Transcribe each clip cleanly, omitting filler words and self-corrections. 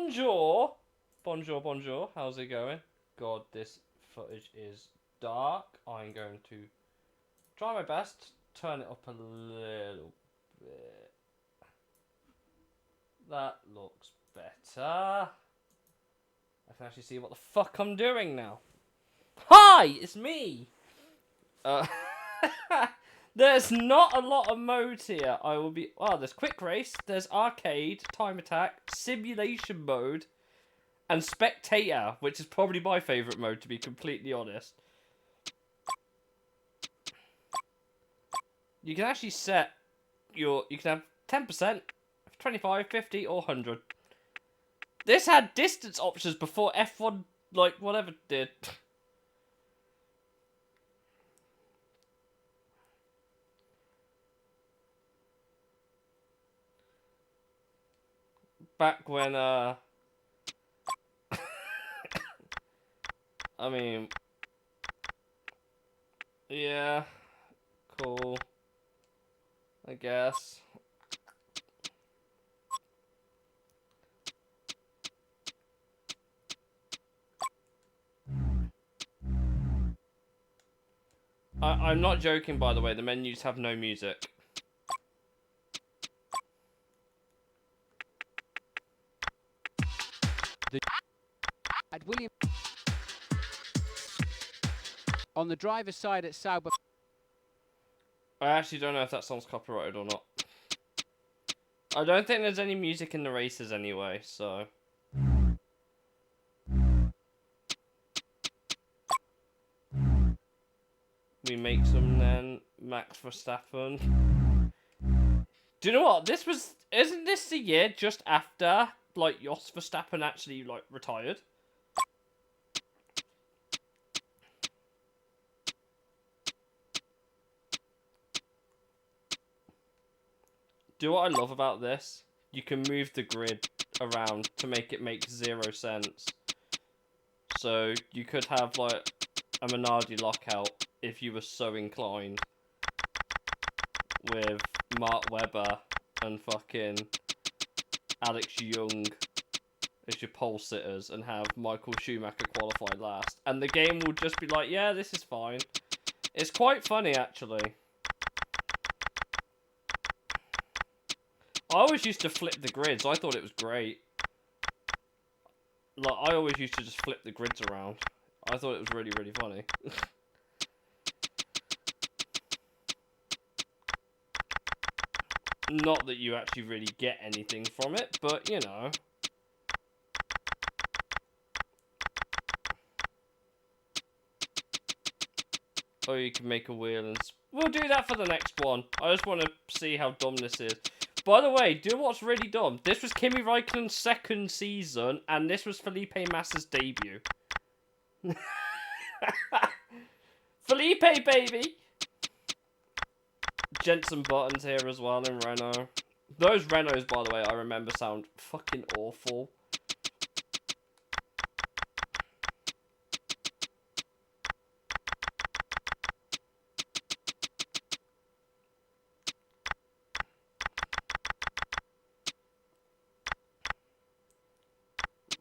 Bonjour. Bonjour, bonjour. How's it going? God, this footage is dark. I'm going to try my best to turn it up a little bit. That looks better. I can actually see what the fuck I'm doing now. Hi, it's me. There's not a lot of modes here. I will be... Oh, there's quick race, there's arcade, time attack, simulation mode, and spectator, which is probably my favourite mode, to be completely honest. You can actually set your... You can have 10%, 25, 50, or 100. This had distance options before F1, like, whatever did. Back when, I mean... Yeah, cool. I guess. I'm not joking, by the way. The menus have no music. At William on the driver's side at Sauber. I actually don't know if that song's copyrighted or not. I don't think there's any music in the races anyway, so... We make some then. Max Verstappen. Do you know what? Isn't this the year just after, like, Jos Verstappen actually, like, retired? Do you know what I love about this? You can move the grid around to make it make 0 sense. So, you could have, like, a Minardi lockout if you were so inclined. With Mark Webber and fucking Alex Young as your pole sitters and have Michael Schumacher qualify last. And the game will just be like, yeah, this is fine. It's quite funny, actually. I always used to flip the grids. I thought it was great. Like, I always used to just flip the grids around. I thought it was really, really funny. Not that you actually really get anything from it, but, you know. Or you can make a wheel and... We'll do that for the next one. I just want to see how dumb this is. By the way, do you know what's really dumb? This was Kimi Raikkonen's second season, and this was Felipe Massa's debut. Felipe, baby! Jensen Buttons here as well in Renault. Those Renaults, by the way, I remember sound fucking awful.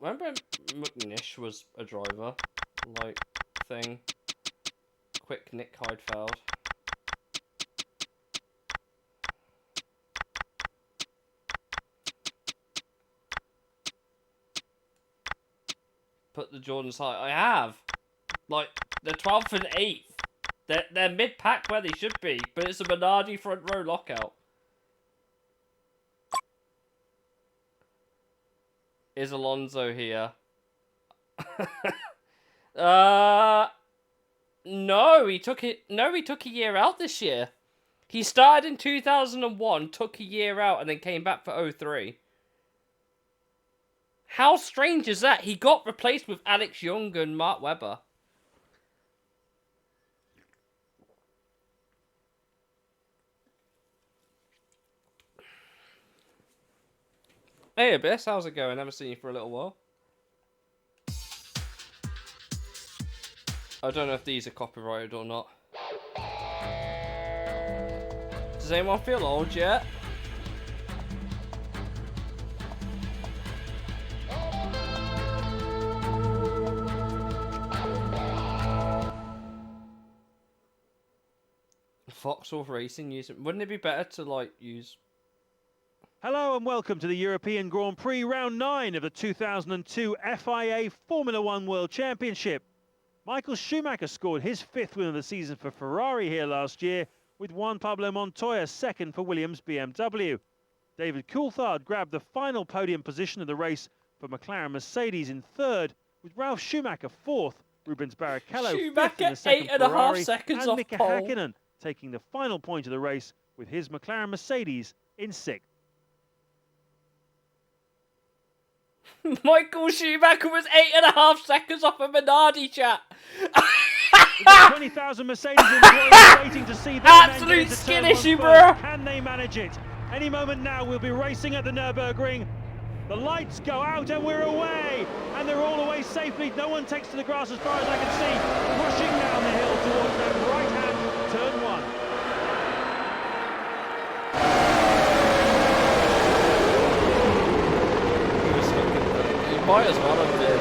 Remember McNish was a driver? Like, thing. Quick Nick Heidfeld. Put the Jordans high. I have. Like, they're 12th and 8th. They're mid-pack where they should be, but it's a Minardi front row lockout. Is Alonso here? No, he took a year out this year. He started in 2001, took a year out, and then came back for 03. How strange is that? He got replaced with Alex Young and Mark Webber. Hey Abyss, how's it going? Haven't seen you for a little while. I don't know if these are copyrighted or not. Does anyone feel old yet? Foxhole Racing using. Wouldn't it be better to like use? Hello and welcome to the European Grand Prix Round 9 of the 2002 FIA Formula One World Championship. Michael Schumacher scored his 5th win of the season for Ferrari here last year, with Juan Pablo Montoya second for Williams BMW. David Coulthard grabbed the final podium position of the race for McLaren Mercedes in 3rd, with Ralf Schumacher 4th, Rubens Barrichello 5th in the second 8.5 Ferrari, seconds and off Mika pole. Hakkinen taking the final point of the race with his McLaren Mercedes in 6th. Michael Schumacher was 8.5 seconds off a Minardi, chat. We've got 20,000 Mercedes employees waiting to see their men Absolute get into skin turn issue, one first. bro. Can they manage it? Any moment now, we'll be racing at the Nürburgring. The lights go out and we're away. And they're all away safely. No one takes to the grass as far as I can see. Rushing down the hill towards their right hand, turn 1. He might as well have been.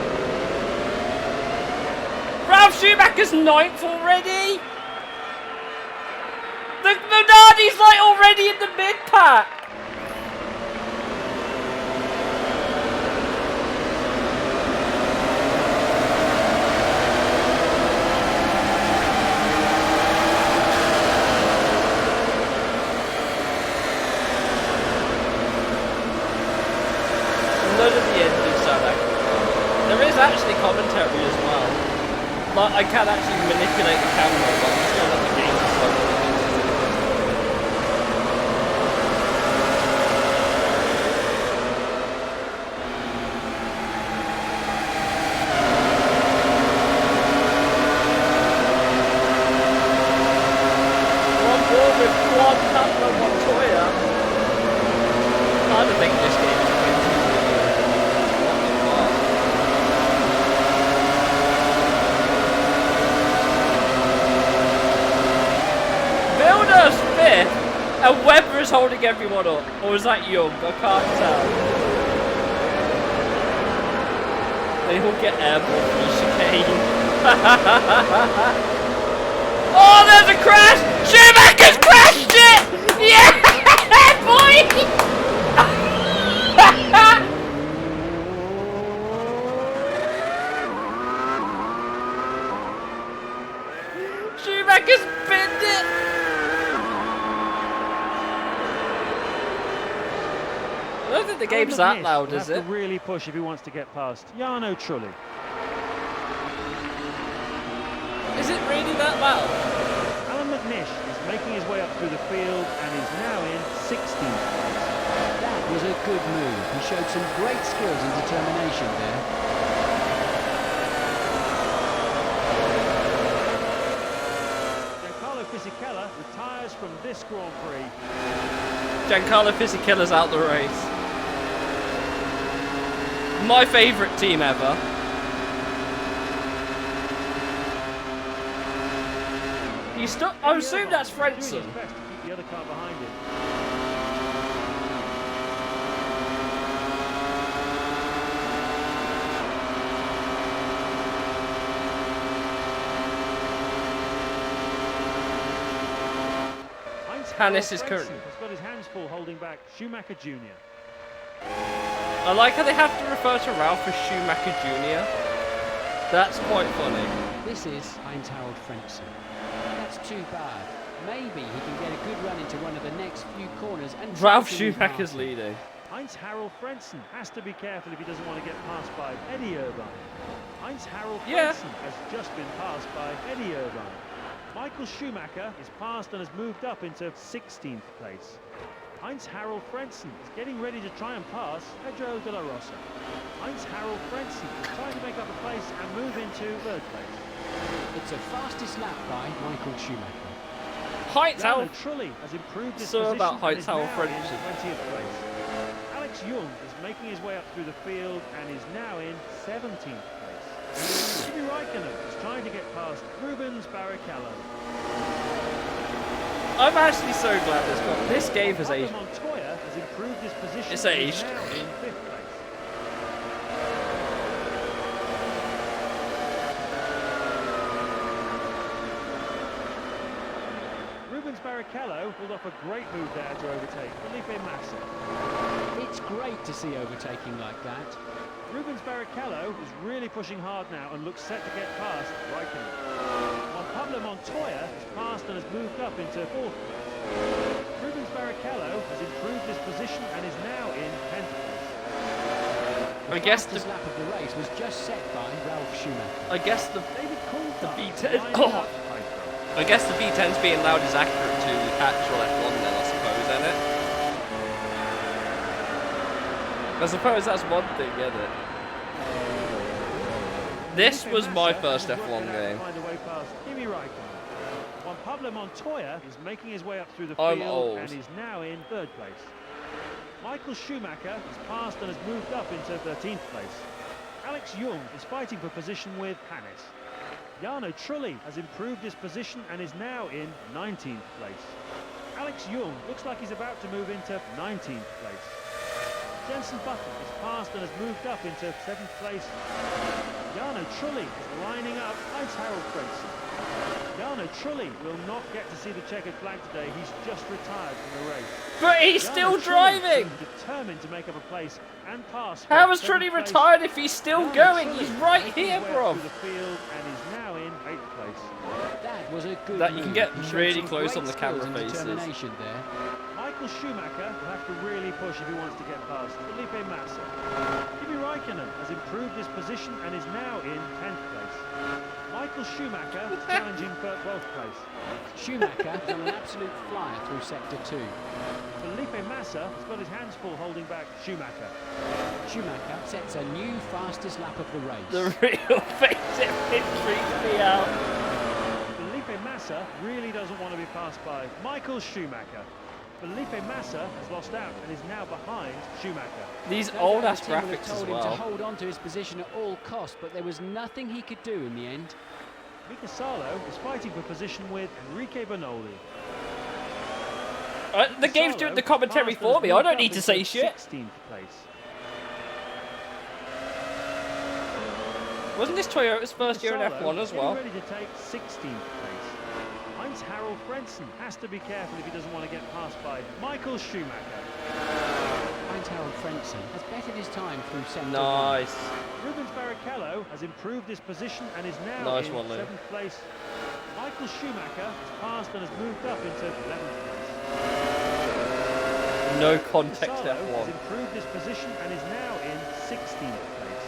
Ralf Schumacher's 9th already. The Minardi's like already in the mid-pack. None of the endings sound accurate. There is actually commentary as well. Like, I can actually manipulate the camera, but I'm just gonna let the game decide what it is. One more with Juan Pablo Montoya. I don't think this game is 20 What the fuck? Villeneuve's 5th, and Webber is holding everyone up. Or is that Young? I can't tell. They all get airborne from the chicane. Oh, there's a crash! Schumacher's crashed it! Yeah, boy! Schumacher's pinned it! I don't think the game's that loud, is it? Have to really push if he wants to get past Jarno Trulli. Is it really that loud? Alan McNish is making his way up through the field and is now in 16th. That was a good move. He showed some great skills and determination there. Giancarlo Fisichella retires from this Grand Prix. Giancarlo Fisichello's out the race. My favourite team ever. He's still. I assume that's Doing Frentzen. his best to keep the other car behind him. Hannes is Frentzen currently. has got his hands full holding back Schumacher Jr. I like how they have to refer to Ralph as Schumacher Jr. That's quite funny. This is Heinz-Harald Frentzen. That's too bad. Maybe he can get a good run into one of the next few corners and Ralph try to move Schumacher's past him. leading. Heinz-Harald Frentzen has to be careful if he doesn't want to get passed by Eddie Irvine. Heinz-Harald Yeah. Frentzen has just been passed by Eddie Irvine. Michael Schumacher is passed and has moved up into 16th place. Heinz-Harald Frentzen is getting ready to try and pass Pedro de la Rosa. Heinz-Harald Frentzen is trying to make up a place and move into 3rd place. It's a fastest lap by Michael Schumacher. Heinz-Harald. Jarno Trulli has improved his So position about and is now Heinz-Harald in Frentzen. 20th place. Alex Young is making his way up through the field and is now in 17th place. Kimi Raikkonen is trying to get past Rubens Barrichello. I'm actually so glad this game has aged. Pablo Montoya has improved his position. It's and is aged. now in 5th place. Rubens Barrichello pulled off a great move there to overtake Felipe Massa. It's great to see overtaking like that. Rubens Barrichello is really pushing hard now and looks set to get past Raikkonen. While Pablo Montoya has passed and has moved up into 4th place. Rubens Barrichello has improved his position and is now in 10th place. I guess The the lap of the race was just set by Ralf Schumacher. I guess the David Coulthard V10 lining up behind them. I guess the V10's being loud is accurate to actual F1 then, I suppose, isn't it? I suppose that's one thing, isn't it? This Felipe was my Massa first has F1 worked it out to game. find a way past Kimi Raikkonen. While Pablo Montoya is making his way up through the I'm field old. and is now in 3rd place. Michael Schumacher has passed and has moved up into 13th place. Alex Young is fighting for position with Hannes. Jarno Trulli has improved his position and is now in 19th place. Alex Young looks like he's about to move into 19th place. Jenson Button is passed and has moved up into 7th place. Jarno Trulli is lining up Heinz-Harald Frentzen. Jarno Trulli will not get to see the checkered flag today. He's just retired from the race. But he's Jarno still Trulli driving! seems determined to make up a place and pass. How for is 7th Trulli place. retired if he's still Jarno going? Trulli He's right making here, his way bro. through the field and is now in 8th place. That was a good That move. you can get He showed really some close great on the skills camera and faces. determination there. Michael Schumacher will have to really push if he wants to get past Felipe Massa. Kimi Raikkonen has improved his position and is now in 10th place. Michael Schumacher is challenging for 12th place. Schumacher is on an absolute flyer through sector 2. Felipe Massa has got his hands full holding back Schumacher. Schumacher sets a new fastest lap of the race. The real face, it freaks me out. Felipe Massa really doesn't want to be passed by Michael Schumacher. Felipe Massa has lost out and is now behind Schumacher. These No old doubt ass the team would have graphics as told him to well. hold on to his position at all costs, but there was nothing he could do in the end. Mika Salo is fighting for position with Enrique Bernoli. The game's doing the commentary for me. I don't need to say shit. 16th place. Wasn't this Toyota's first year in Salo F1 as getting well? ready to take 16th place. Heinz-Harald Frentzen has to be careful if he doesn't want to get passed by Michael Schumacher. Heinz-Harald Frentzen has bettered his time through sector 1. Nice. Rubens Barrichello has improved his position and is now Nice in one, Lou. 7th place. Michael Schumacher has passed and has moved up into 11th place. No Mika context Salo has F1. improved his position and is now in 16th place.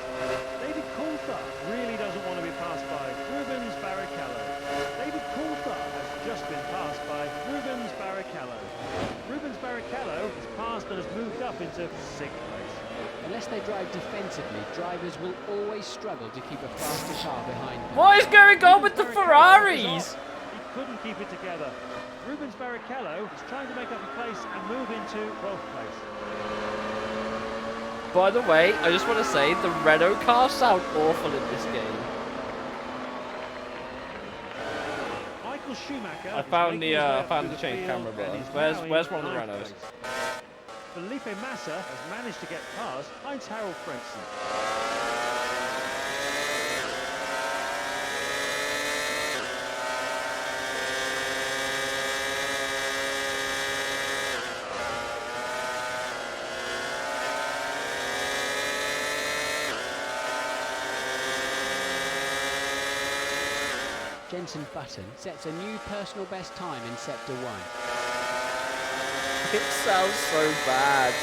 David Coulthard really doesn't want to be passed by Rubens Barrichello. David Coulthard has just been passed by Rubens Barrichello. Rubens Barrichello has passed and has moved up into 6th place. Unless they drive defensively, drivers will always struggle to keep a faster car behind them. What is going on with the Rubens Barrichello Ferraris? is off. He couldn't keep it together. Rubens Barrichello is trying to make up a place and move into 12th place. By the way, I just want to say the Renault cars sound awful in this game. Michael Schumacher. I is found making the his way up found through the change field camera and button. is Where's now in one of the 9th Renaults? place. Felipe Massa has managed to get past Heinz-Harald Frentzen. Jenson Button sets a new personal best time in sector 1. It sounds so bad.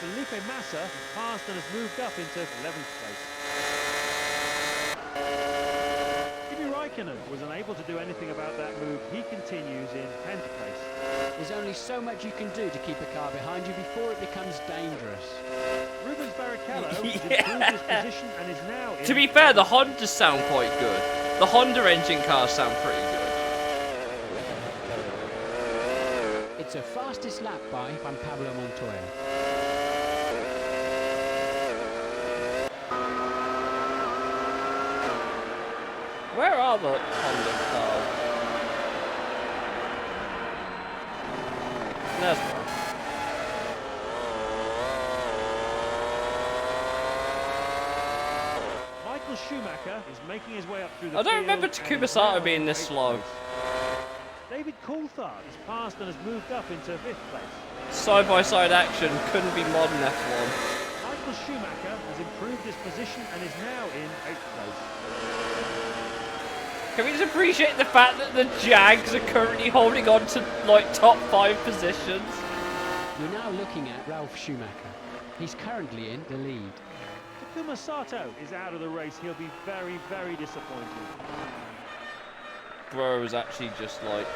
Felipe Massa has passed and has moved up into 11th place. Kimi Raikkonen was unable to do anything about that move. He continues in 10th place. There's only so much you can do to keep a car behind you before it becomes dangerous. Rubens Barrichello has Yeah. improved his position and is now in To be fair, the 11th. Hondas sound quite good. The Honda engine cars sound pretty good. It's a fastest lap by Juan Pablo Montoya. Where are the Honda cars? There's one. Michael Michael Schumacher is making his way up through the I don't field remember and Takuma is Sato now being in this 8th slow. place. David Coulthard is passed and has moved up into 5th place. Side-by-side action couldn't be modern F1. Michael Schumacher has improved his position and is now in 8th place. Can we just appreciate the fact that the Jags are currently holding on to like top 5 positions? You're now looking at Ralf Schumacher. He's currently in the lead. Takuma Sato is out of the race. He'll be very, very disappointed. Bro is actually just like...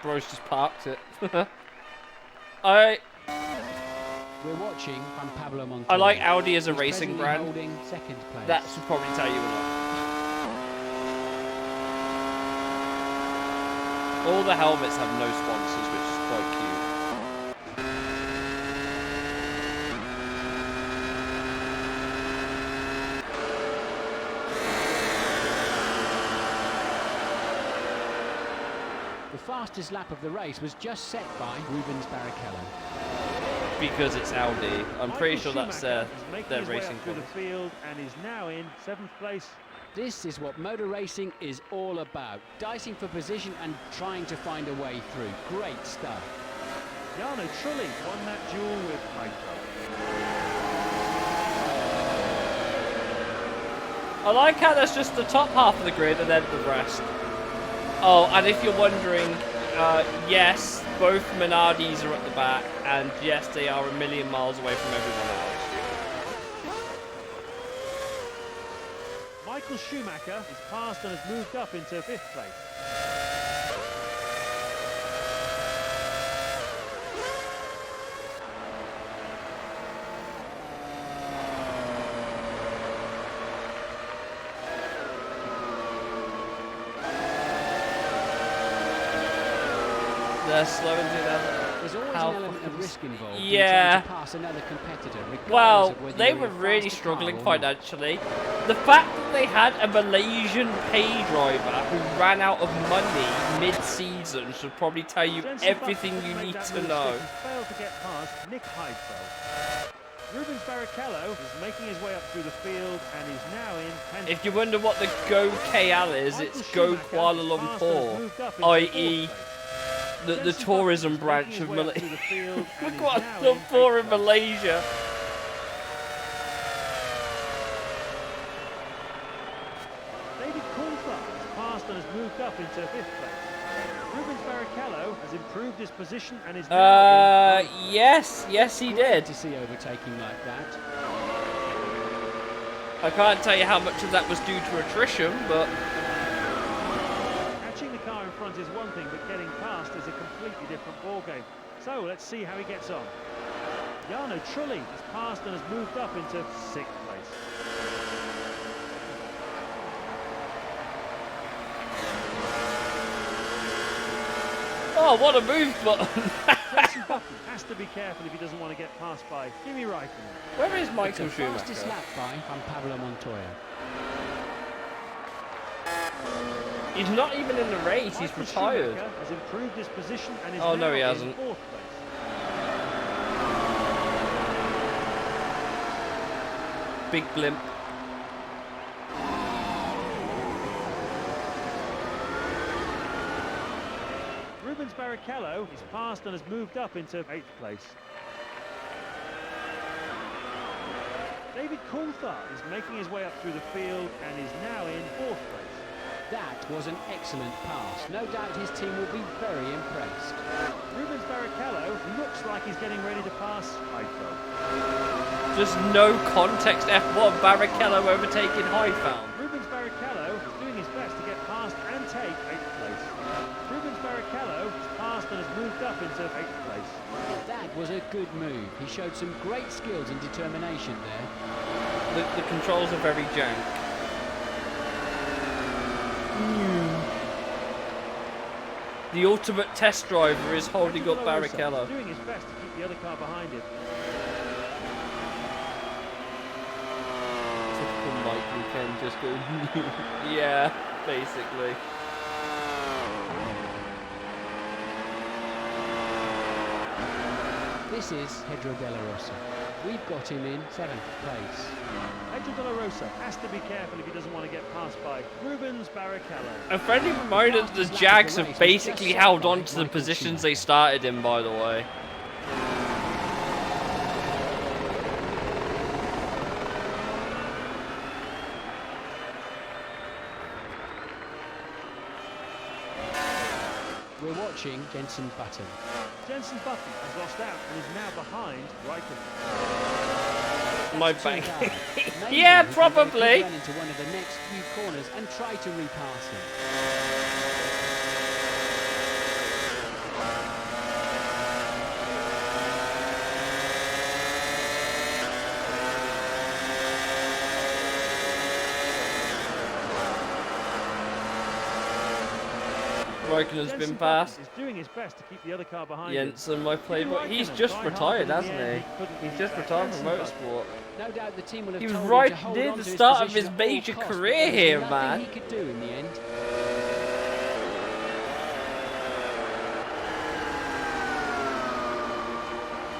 Bro's just parked it. We're watching Juan Pablo Montoya. I like Audi as a He's racing presently brand. holding second place. That should probably tell you a lot. All the helmets have no sponsors, which is quite cute. The fastest lap of the race was just set by Rubens Barrichello. Because it's Audi. I'm pretty Michael sure that's Schumacher is making their his way racing up through the colours. field and is now in 7th place. This is what motor racing is all about. Dicing for position and trying to find a way through. Great stuff. Jarno Trulli won that duel with Heidfeld. I like how there's just the top half of the grid and then the rest. Oh, and if you're wondering, yes, both Minardis are at the back, and yes, they are a million miles away from everyone else. Michael Schumacher is passed and has moved up into 5th place. They're slowing through that. There's always How an element fucking of risk involved Yeah. in trying to pass another competitor, regardless Well, of whether they you're were in a really faster struggling car or not. financially. The fact that they had a Malaysian pay driver who ran out of money mid-season should probably tell you Jenson everything Button you made need that to move know. stick and failed to get past Nick Heidfeld. Rubens Barrichello is making his way up through the field and is now in 10th. If you wonder what the Go KL is, it's Go Kuala Lumpur, i.e. the tourism branch of Malaysia. Kuala Lumpur in Malaysia. David Coulthard has passed and has moved up into 5th place. Rubens Barrichello has improved his position and is now in Yes, he did. To see overtaking like that. I can't tell you how much of that was due to attrition, but Catching the car in front is one thing, but getting past is a completely different ballgame. So let's see how he gets on. Jarno Trulli has passed and has moved up into 6th place. oh, what a move button! Jenson Button has to be careful if he doesn't want to get passed by Kimi Raikkonen. Where is It's Michael the fastest Schumacher? lap by Juan Pablo Montoya. He's not even in the race. He's Michael retired. Schumacher has improved his position and is Oh, now no, he in hasn't. 4th place. Big blimp. Rubens Barrichello is passed and has moved up into 8th place. David Coulthard is making his way up through the field and is now in 4th place. That was an excellent pass. No doubt his team will be very impressed. Rubens Barrichello looks like he's getting ready to pass Heidfeld. Just no context F1. Barrichello overtaking Heidfeld. Rubens Barrichello is doing his best to get past and take 8th place. Rubens Barrichello has passed and has moved up into 8th place. That was a good move. He showed some great skills and determination there. The controls are very jank. The ultimate test driver is holding up Angelo Russo Barrichello. is doing his best to keep the other car behind him. Typical Michael Ken just go. Yeah, basically. This is Pedro de la Rosa. We've got him in 7th place. Pedro de la Rosa has to be careful if he doesn't want to get passed by Rubens Barrichello. A friendly reminder that the Jags have basically held on to the positions they started in, by the way. We're watching Jenson Button. Jenson Button has lost out and is now behind Raikkonen. My That's bank. too bad. Maybe Yeah, he can get a good probably. run into one of the next few corners and try to repass him. Raikkonen's Jenson been Button passed. is doing his best to keep the other car behind him. Jensen, my playboy. Kimi He's Raikkonen just tried retired, hard, but in hasn't the end, he? couldn't He's beat just that retired from Jenson Button. motorsport. No doubt the team will have He was told right him to hold near on the to start of position his at major all costs, career but there was here, nothing man. he could do in the end.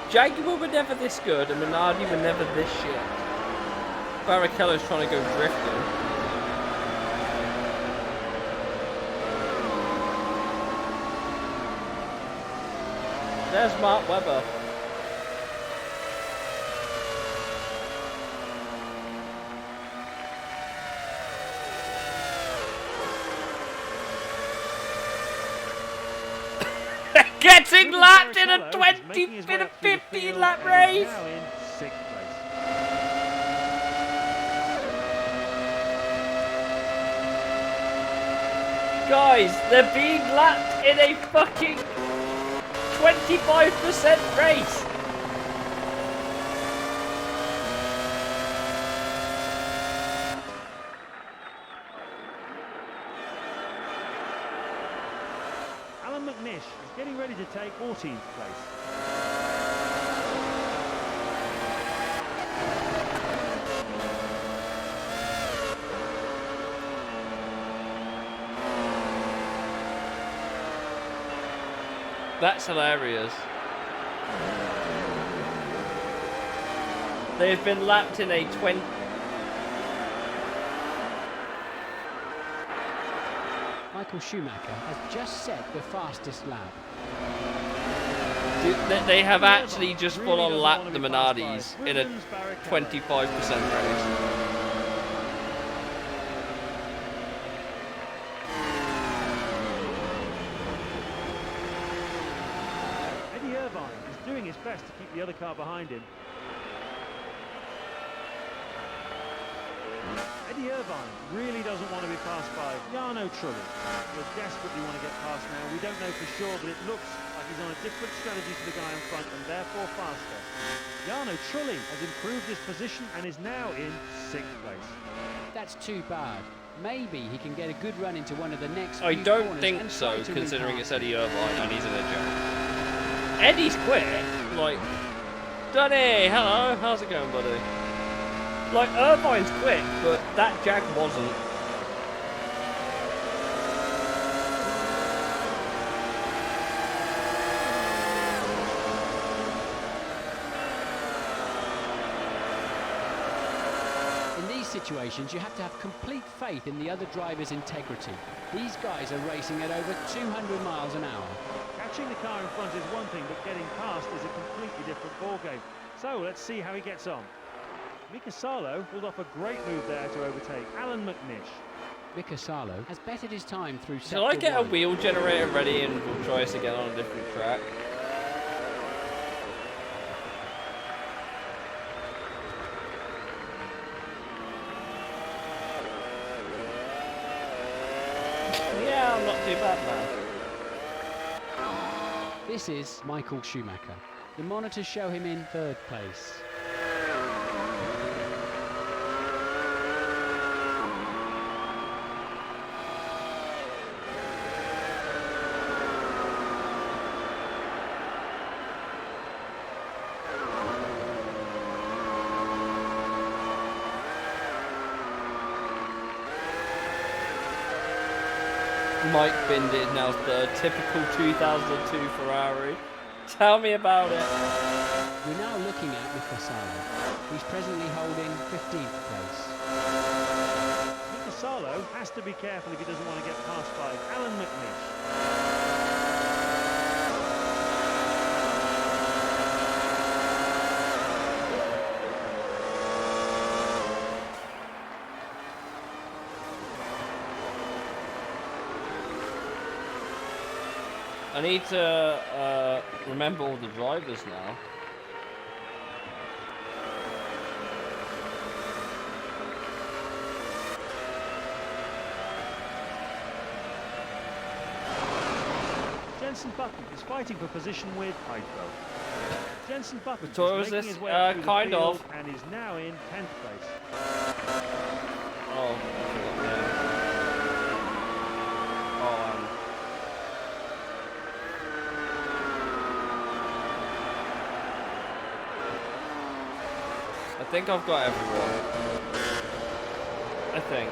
Jaguar were never this good, and Minardi were never this shit. Barrichello's trying to go drifting. There's Mark Webber. Getting Rubens lapped in a Barrichello is 20 making his way in a up through the 15 field lap and is race. now in 6th place. Guys, they're being lapped in a fucking 25% race. Alan McNish is getting ready to take 14th place. That's hilarious. They've been lapped in a 20. Michael Schumacher has just set the fastest lap. They have actually just full on Really doesn't lapped want the to be passed by Minardis in a Rubens Barrichello. 25% race. Eddie Irvine is doing his best to keep the other car behind him. Eddie Irvine really doesn't want to be passed by Jarno Trulli. He'll desperately want to get past now. We don't know for sure, but it looks like he's on a different strategy to the guy in front and therefore faster. Jarno Trulli has improved his position and is now in 6th place. That's too bad. Maybe he can get a good run into one of the next I few don't corners think and so, try to considering repass it's him. Eddie Irvine and he's in a Jag. Eddie's quick. Like, Dunny, hello, how's it going, buddy? Like, Irvine's quick, but that Jag wasn't. In these situations, you have to have complete faith in the other driver's integrity. These guys are racing at over 200 miles an hour. Catching the car in front is one thing, but getting past is a completely different ballgame. So let's see how he gets on. Mika Salo pulled off a great move there to overtake Alan McNish. Mika Salo has bettered his time through Shall I sector get a one. wheel generator ready and we'll try this again on a different track? Yeah, I'm not too bad, man. This is Michael Schumacher. The monitors show him in 3rd place. Mike Binder is now 3rd, typical 2002 Ferrari. Tell me about it. We're now looking at Mika Salo. He's presently holding 15th place. Mika Salo has to be careful if he doesn't want to get passed by Alan McNish. I need to remember all the drivers now. Jenson Button is fighting for position with Heidfeld. Jenson Button So is was making this, his way up through kind the field of? and is now in 10th place. Oh, I forgot the name. Oh, I think I've got everyone. I think.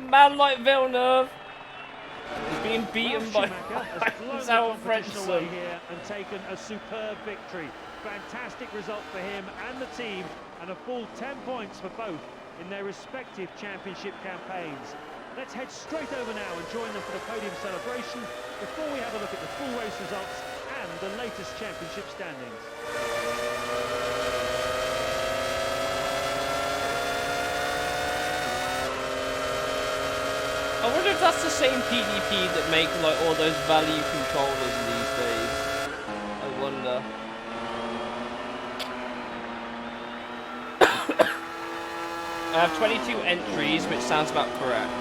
Man like Villeneuve is being beaten by Zhao Frenson. Here and taken a superb victory. Fantastic result for him and the team, and a full 10 points for both in their respective championship campaigns. Let's head straight over now and join them for the podium celebration before we have a look at the full race results and the latest championship standings. I wonder if that's the same PDP that make like all those value controllers these days. I wonder. I have 22 entries, which sounds about correct.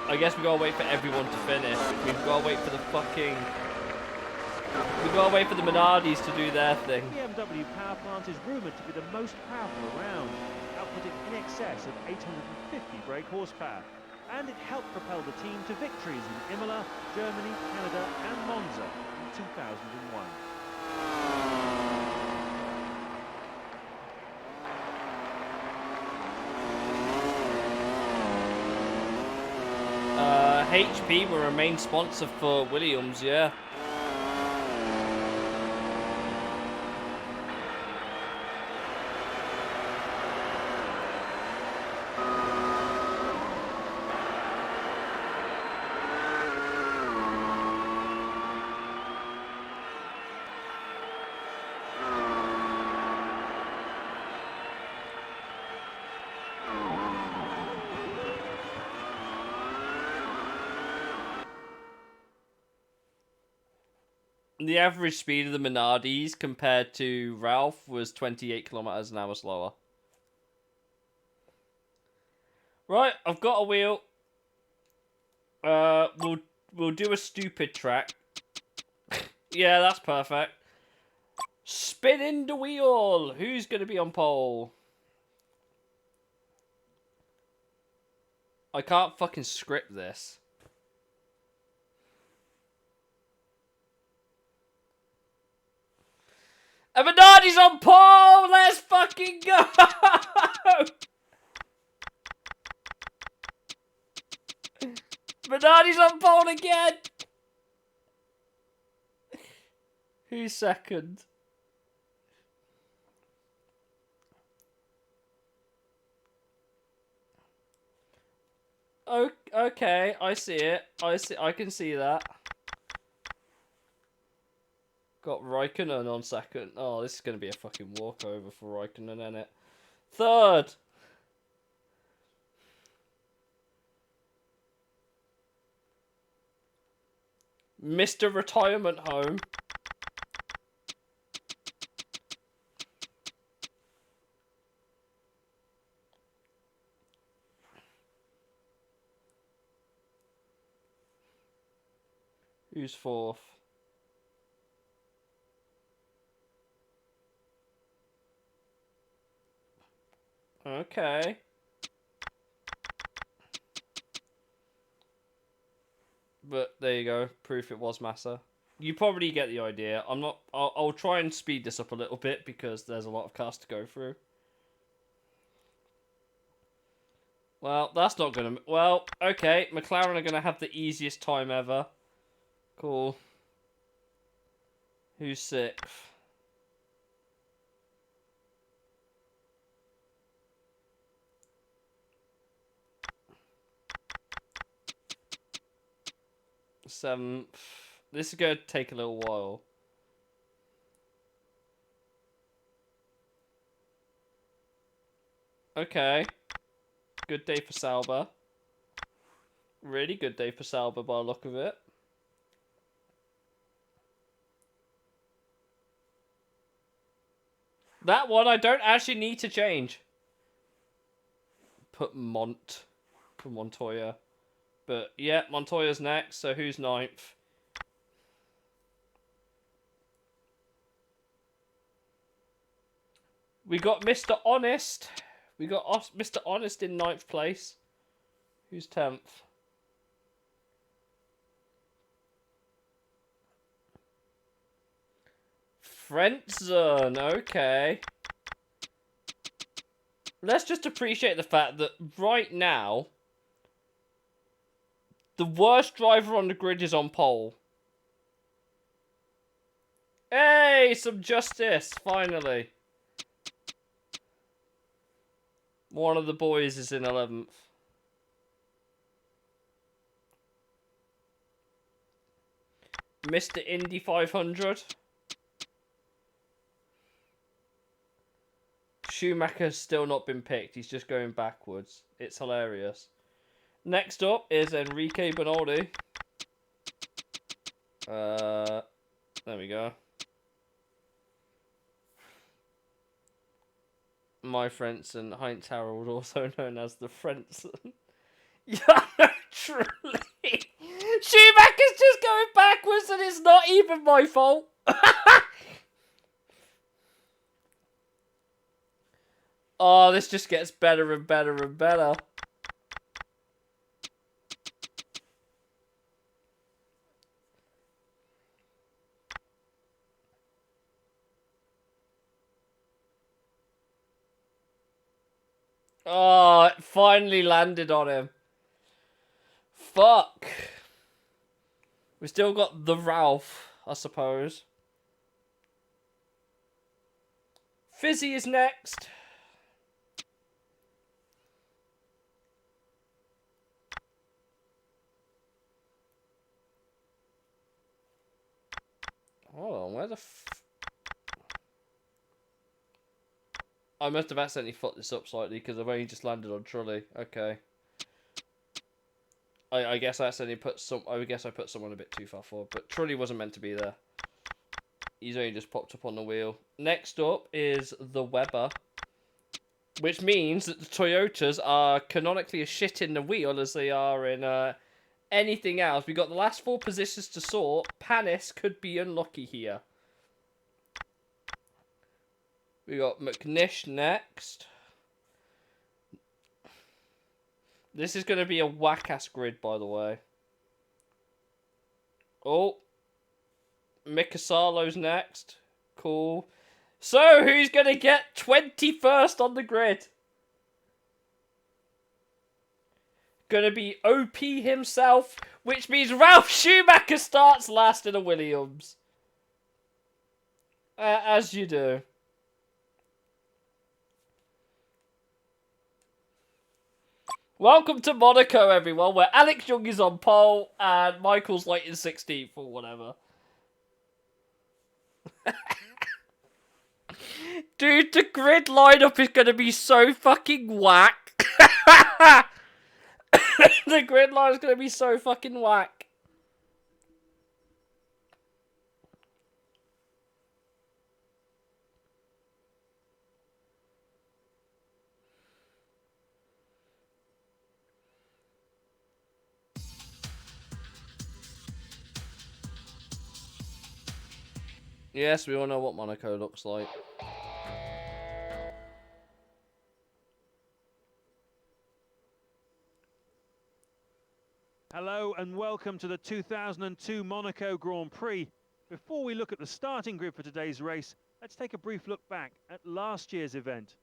I guess we gotta wait for everyone to finish. We've gotta wait for the fucking... We've gotta wait for the Minardis to do their thing. The BMW power plant is rumoured to be the most powerful around, outputting in excess of 850 brake horsepower. And it helped propel the team to victories in Imola, Germany, Canada and Monza in 2001. HP were a main sponsor for Williams, yeah. The average speed of the Minardis compared to Ralph was 28 kilometers an hour slower. Right, I've got a wheel. We'll do a stupid track. Yeah, that's perfect. Spinning the wheel. Who's gonna be on pole? I can't fucking script this. And Minardi's on pole! Let's fucking go! Minardi's on pole again! Who's second? Okay, I see it. I can see that. Got Raikkonen on second. Oh, this is going to be a fucking walkover for Raikkonen, isn't it? Third! Mr. Retirement Home. Who's fourth? Okay. But there you go. Proof it was Massa. You probably get the idea. I'll try and speed this up a little bit because there's a lot of cars to go through. Well, that's not gonna... Well, okay. McLaren are gonna have the easiest time ever. Cool. Who's 6th? Seventh. This is going to take a little while. Okay. Good day for Sauber. Really good day for Sauber by the look of it. That one I don't actually need to change. Put Mont for Montoya. But yeah, Montoya's next, so who's 9th? We got Mr. Honest. We got Mr. Honest in 9th place. Who's 10th? Frentzen, okay. Let's just appreciate the fact that right now, the worst driver on the grid is on pole. Hey, some justice, finally. One of the boys is in 11th. Mr. Indy 500. Schumacher's still not been picked. He's just going backwards. It's hilarious. Next up is Enrique Bernaldi. There we go. My Frentzen, Heinz Harold, also known as the Frentzen. Yeah, truly. Schumacher's just going backwards and it's not even my fault. Oh, this just gets better and better and better. Oh, it finally landed on him. Fuck. We still got the Ralph, I suppose. Fizzy is next. Hold on, where the I must have accidentally fucked this up slightly because I've only just landed on Trulli. Okay. I guess I accidentally put I guess I put someone a bit too far forward, but Trulli wasn't meant to be there. He's only just popped up on the wheel. Next up is the Weber, which means that the Toyotas are canonically as shit in the wheel as they are in anything else. We got the last 4 positions to sort. Panis could be unlucky here. We got McNish next. This is going to be a whack-ass grid, by the way. Oh. Mikasalo's next. Cool. So, who's going to get 21st on the grid? Going to be OP himself, which means Ralf Schumacher starts last in a Williams. As you do. Welcome to Monaco, everyone, where Alex Young is on pole and Michael's like in 16th or whatever. Dude, the grid lineup is going to be so fucking whack. The grid line is going to be so fucking whack. Yes, we all know what Monaco looks like. Hello and welcome to the 2002 Monaco Grand Prix. Before we look at the starting grid for today's race, let's take a brief look back at last year's event.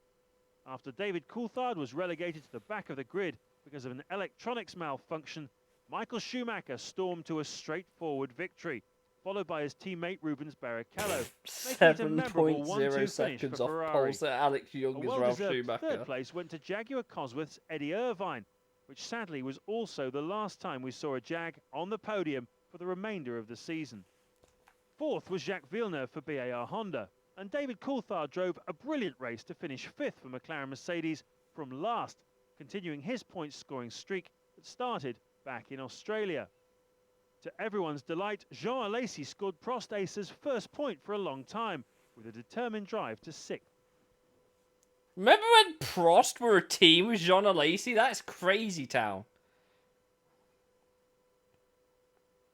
After David Coulthard was relegated to the back of the grid, because of an electronics malfunction, Michael Schumacher stormed to a straightforward victory, followed by his teammate Rubens Barrichello, making it a memorable 1-2 finish seconds for off Ferrari. pole set Alex A Young as Ralph well-deserved Schumacher. third place went to Jaguar Cosworth's Eddie Irvine, which sadly was also the last time we saw a Jag on the podium for the remainder of the season. Fourth was Jacques Villeneuve for BAR Honda, and David Coulthard drove a brilliant race to finish fifth for McLaren Mercedes from last, continuing his point-scoring streak that started back in Australia. To everyone's delight, Jean Alesi scored Prost Ace's first point for a long time, with a determined drive to sixth. Remember when Prost were a team with Jean Alesi? That's crazy town.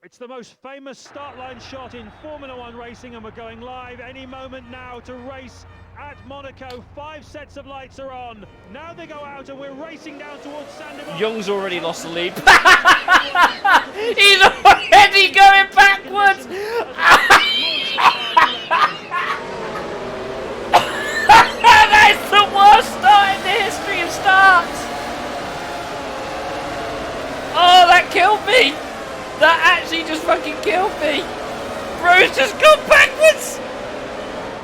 It's the most famous start line shot in Formula One racing, and we're going live any moment now to race at Monaco. 5 sets of lights are on. Now they go out and we're racing down towards Saint-Denis. Young's already lost the lead. He's already going backwards. That's the worst start in the history of starts. Oh, that killed me. That actually just fucking killed me. Bro's just gone backwards.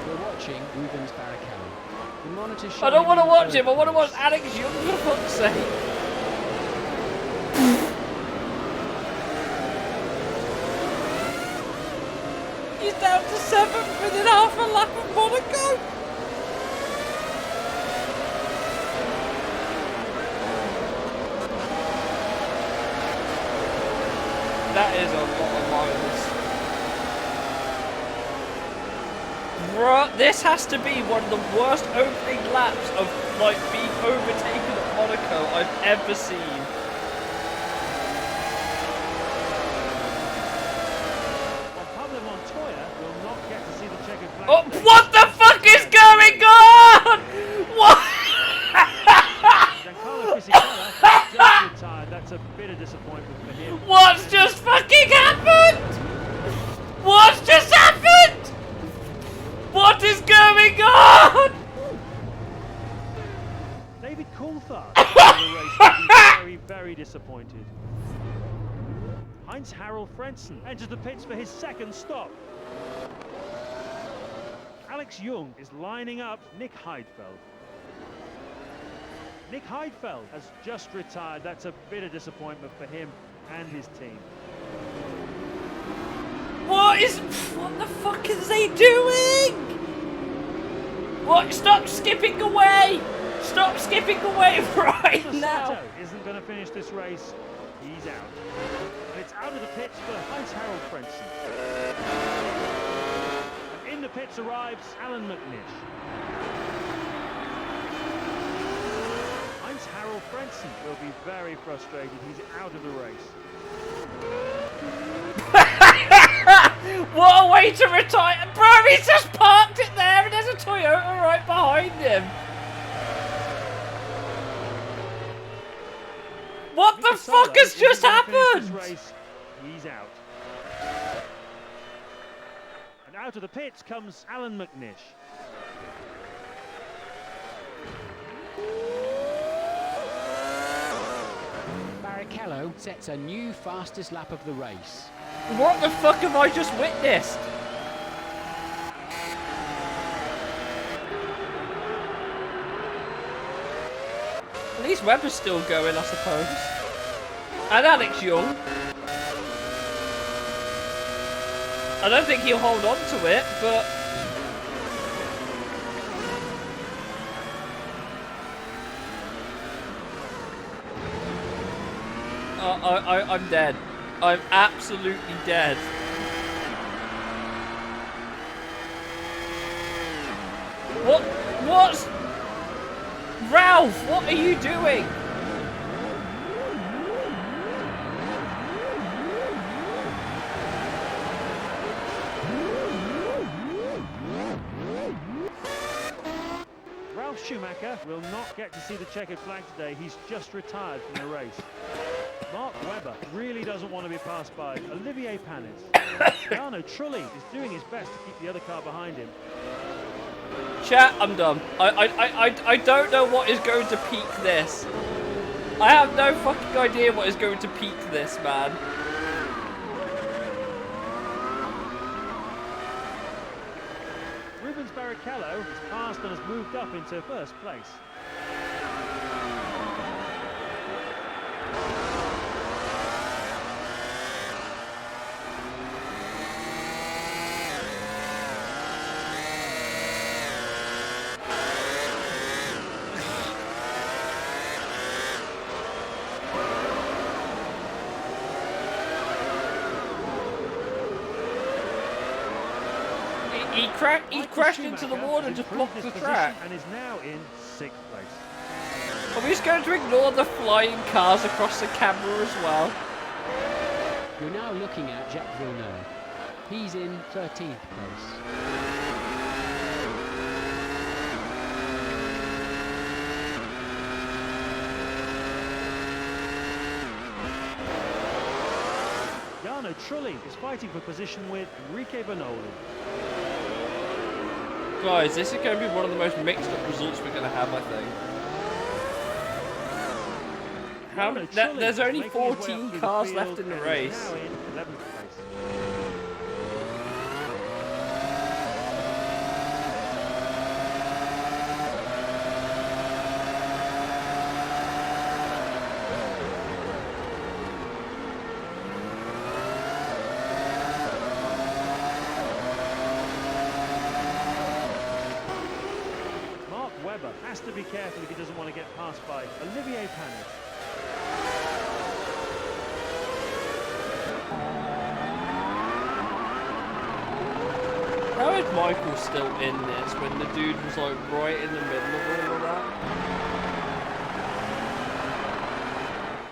We're watching Rubens Barrichello. The monitor's I don't showing want to him watch third him. I want to watch place. Alex Young, for fuck's sake. He's down to 7th within half a lap of Monaco. That is a lot of miles. Bruh, this has to be one of the worst opening laps of, like, being overtaken at Monaco I've ever seen. Well, Pablo Montoya will not get to see the checkered flag. Oh, today. what the fuck is going on? What? Giancarlo Fisichella just retired. That's a bit of disappointment for him. What's just fucking happened? What's just happened? What is going on? David Coulthard in the race will be very, very disappointed. Heinz-Harald Frentzen enters the pits for his second stop. Alex Young is lining up Nick Heidfeld. Nick Heidfeld has just retired. That's a bit of disappointment for him and his team. What the fuck is they doing? What? Stop skipping away! Stop skipping away right now! Sato isn't going to finish this race. He's out. And it's out of the pits for Heinz-Harald Frentzen. And in the pits arrives Alan McNish. Heinz-Harald Frentzen will be very frustrated. He's out of the race. What a way to retire! Bro, he's just parked it there and there's a Toyota right behind him! What the fuck has just happened? Race, he's out. And out of the pits comes Alan McNish. Barrichello sets a new fastest lap of the race. What the fuck have I just witnessed? At least Webber's still going, I suppose. And Alex Young. I don't think he'll hold on to it, but... I'm dead. I'm absolutely dead. What's... Ralph, what are you doing? Ralf Schumacher will not get to see the checkered flag today. He's just retired from the race. Mark Webber really doesn't want to be passed by Olivier Panis. Jarno Trulli is doing his best to keep the other car behind him. Chat, I'm done. I don't know what is going to peak this. I have no fucking idea what is going to peak this, man. Rubens Barrichello has passed and has moved up into first place. He crashed into the wall and just blocked the track. And is now in 6th place. Are we just going to ignore the flying cars across the camera as well? You're now looking at Jacques Villeneuve. He's in 13th place. Jarno Trulli is fighting for position with Enrique Bernoli. Guys, this is going to be one of the most mixed up results we're going to have, I think. There's only 14 cars left in the race. Now in 11th place. Webber has to be careful if he doesn't want to get passed by Olivier Panis. How is Michael still in this when the dude was like right in the middle of all of that?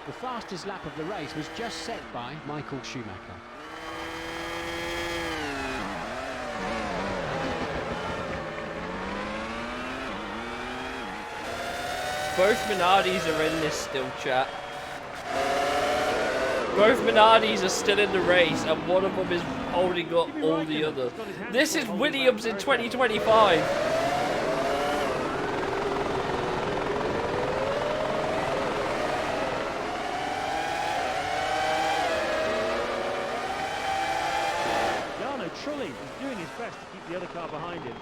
The fastest lap of the race was just set by Michael Schumacher. Both Minardis are in this still, chat. Both Minardis are still in the race, and one of them is holding up all the others. This is Williams in 2025. Jarno Trulli is doing his best to keep the other car behind him.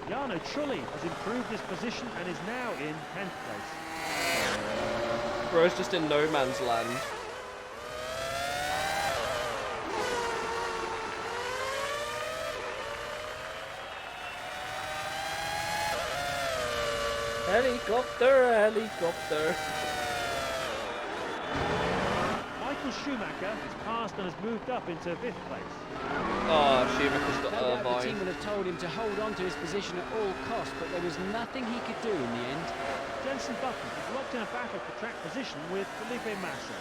Jarno Trulli has improved his position and is now in 10th place. Bro's just in no man's land. Helicopter, helicopter. Michael Schumacher has passed and has moved up into 5th place. Oh, Schumacher's got No doubt the team Irvine. will have told him to hold on to his position at all costs, but there was nothing he could do in the end. Jenson Button is locked in a battle for track position with Felipe Massa.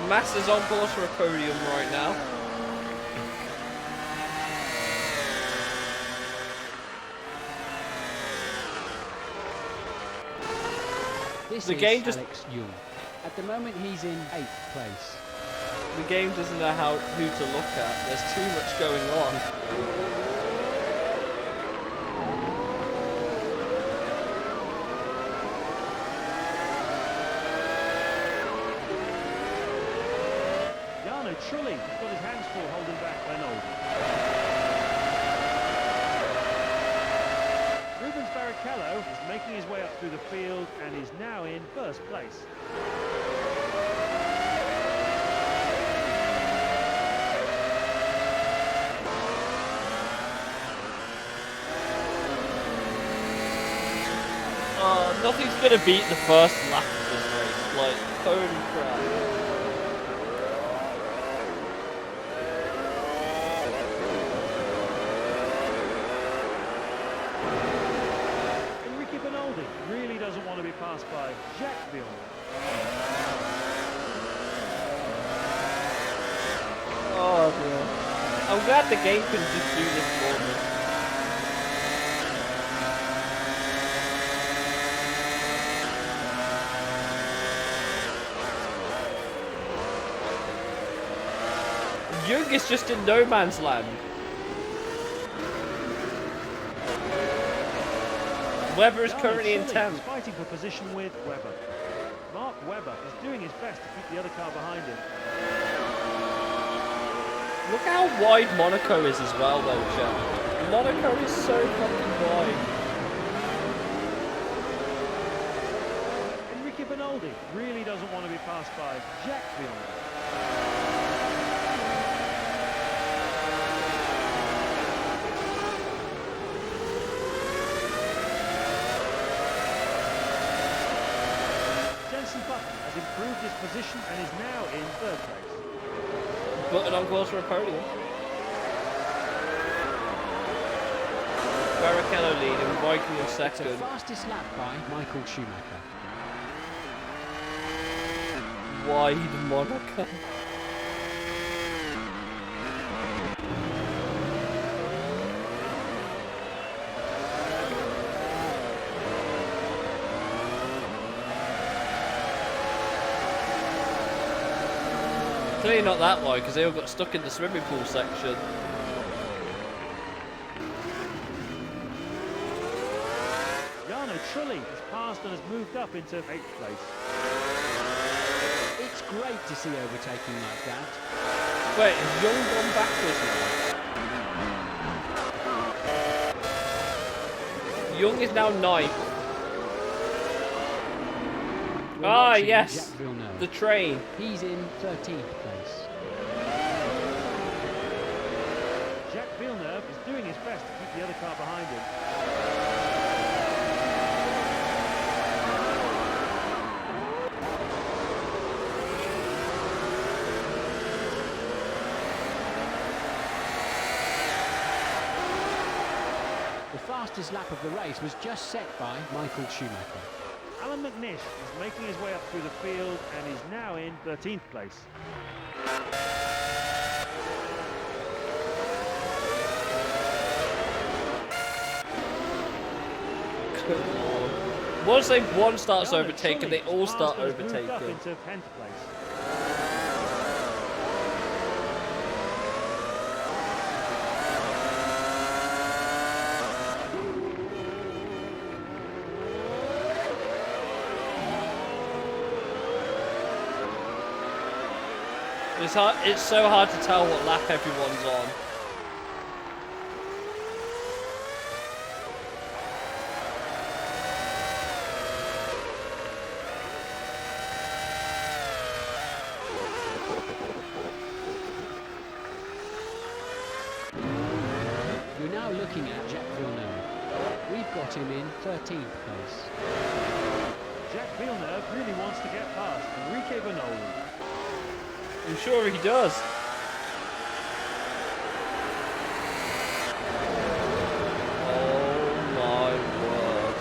Massa's on course for a podium right now. This The is game just- Alex Young. At the moment, he's in 8th place. The game doesn't know who to look at. There's too much going on. Jarno Trulli has got his hands full holding back Renault. Rubens Barrichello is making his way up through the field and is now in 1st place. Nothing's gonna beat the first lap of this race. Like, holy crap. Enrique Bernoldi really doesn't want to be passed by Jacques Villeneuve. Oh, dear. I'm glad the game can just do this for me. Jung is just in no man's land. Webber is Jarno currently in Trulli 10th. is fighting for position with Webber. Webber is doing his best to keep the other car behind him. Look how wide Monaco is as well, though, chat. Monaco is so fucking wide. Enrique Bernoldi really doesn't want to be passed by Jacques Villeneuve. Jenson Button has improved his position and is now in third place. Button on course for a podium. Barrichello leading, Viking in It's the second. fastest lap by Michael Schumacher. Wide Monaco. Clearly not that wide because they all got stuck in the swimming pool section. Jarno Trulli has passed and has moved up into 8th place. It's great to see overtaking like that. Wait, is Young gone backwards now? Young is now 9th. We're Ah, watching yes. Jacques Villeneuve. The train. He's in 13th place. Jacques Villeneuve is doing his best to keep the other car behind him. The fastest lap of the race was just set by Michael Schumacher. Alan McNish is making his way up through the field and is now in 13th place. Once one starts Jarno overtaking, Trulli they all has start passed and has moved up overtaking. into 10th place. It's so hard to tell what lap everyone's on. You're now looking at Jacques Villeneuve. We've got him in 13th place. Jacques Villeneuve really wants to get past Enrique Bernoldi. I'm sure he does. Oh my word.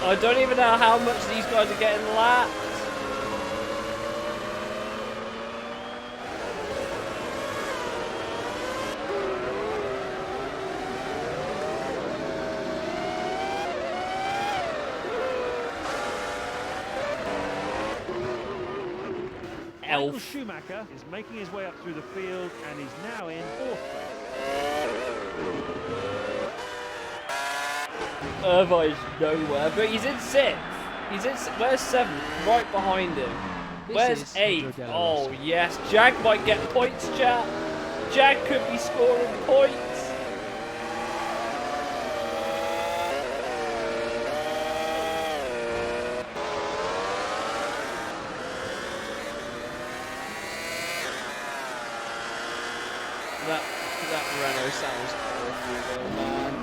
I don't even know how much these guys are getting lapped. Michael Elf. Schumacher is making his way up through the field and is now in 4th place. Irvine's nowhere, but he's in 6th. Where's 7th? Right behind him. This Where's is 8th? Pedro Oh Della yes, Jag might get points, chat. Jag could be scoring points. That Renault sounds awful though, man.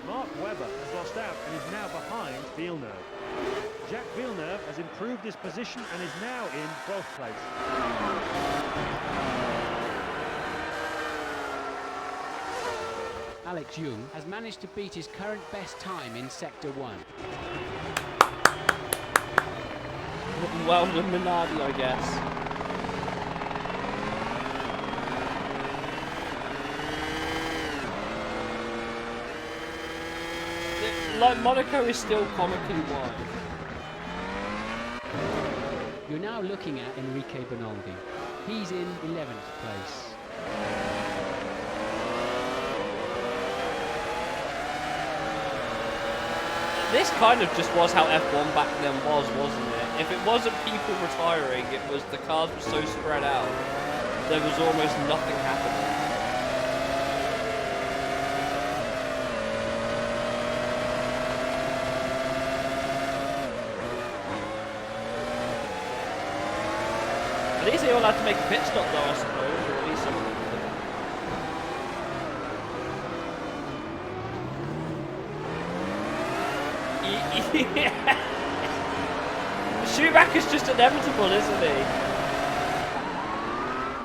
Mark Webber has lost out and is now behind Villeneuve. Jacques Villeneuve has improved his position and is now in 12th place. Alex Young has managed to beat his current best time in Sector 1. Well done, Minardi, I guess. Like, Monaco is still comically wide. You're now looking at Enrique Bernoldi. He's in 11th place. This kind of just was how F1 back then was, wasn't it? If it wasn't people retiring, it was the cars were so spread out, there was almost nothing happening. At least they all had to make a pit stop though, I suppose, or at least some of them did. Yeah. Schumacher's just inevitable, isn't he?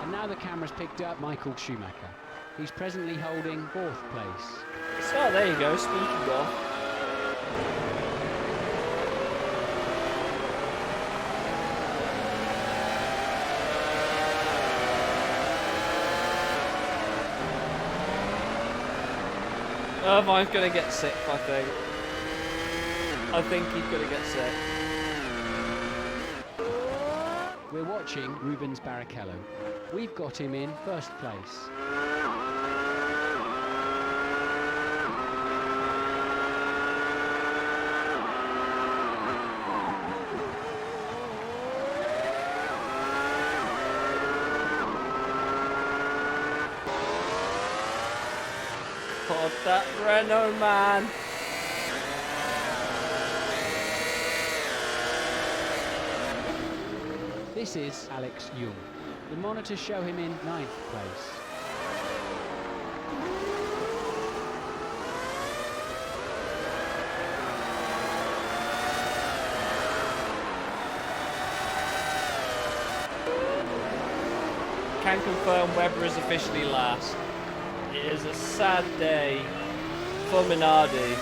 And now the camera's picked up Michael Schumacher. He's presently holding 4th place. So there you go, speaking of. Irvine's gonna get sick, I think. I think he's gonna get sick. We're watching Rubens Barrichello. We've got him in 1st place. God, that Renault, man. This is Alex Young. The monitors show him in 9th place. Can confirm Webber is officially last. It is a sad day for Minardi.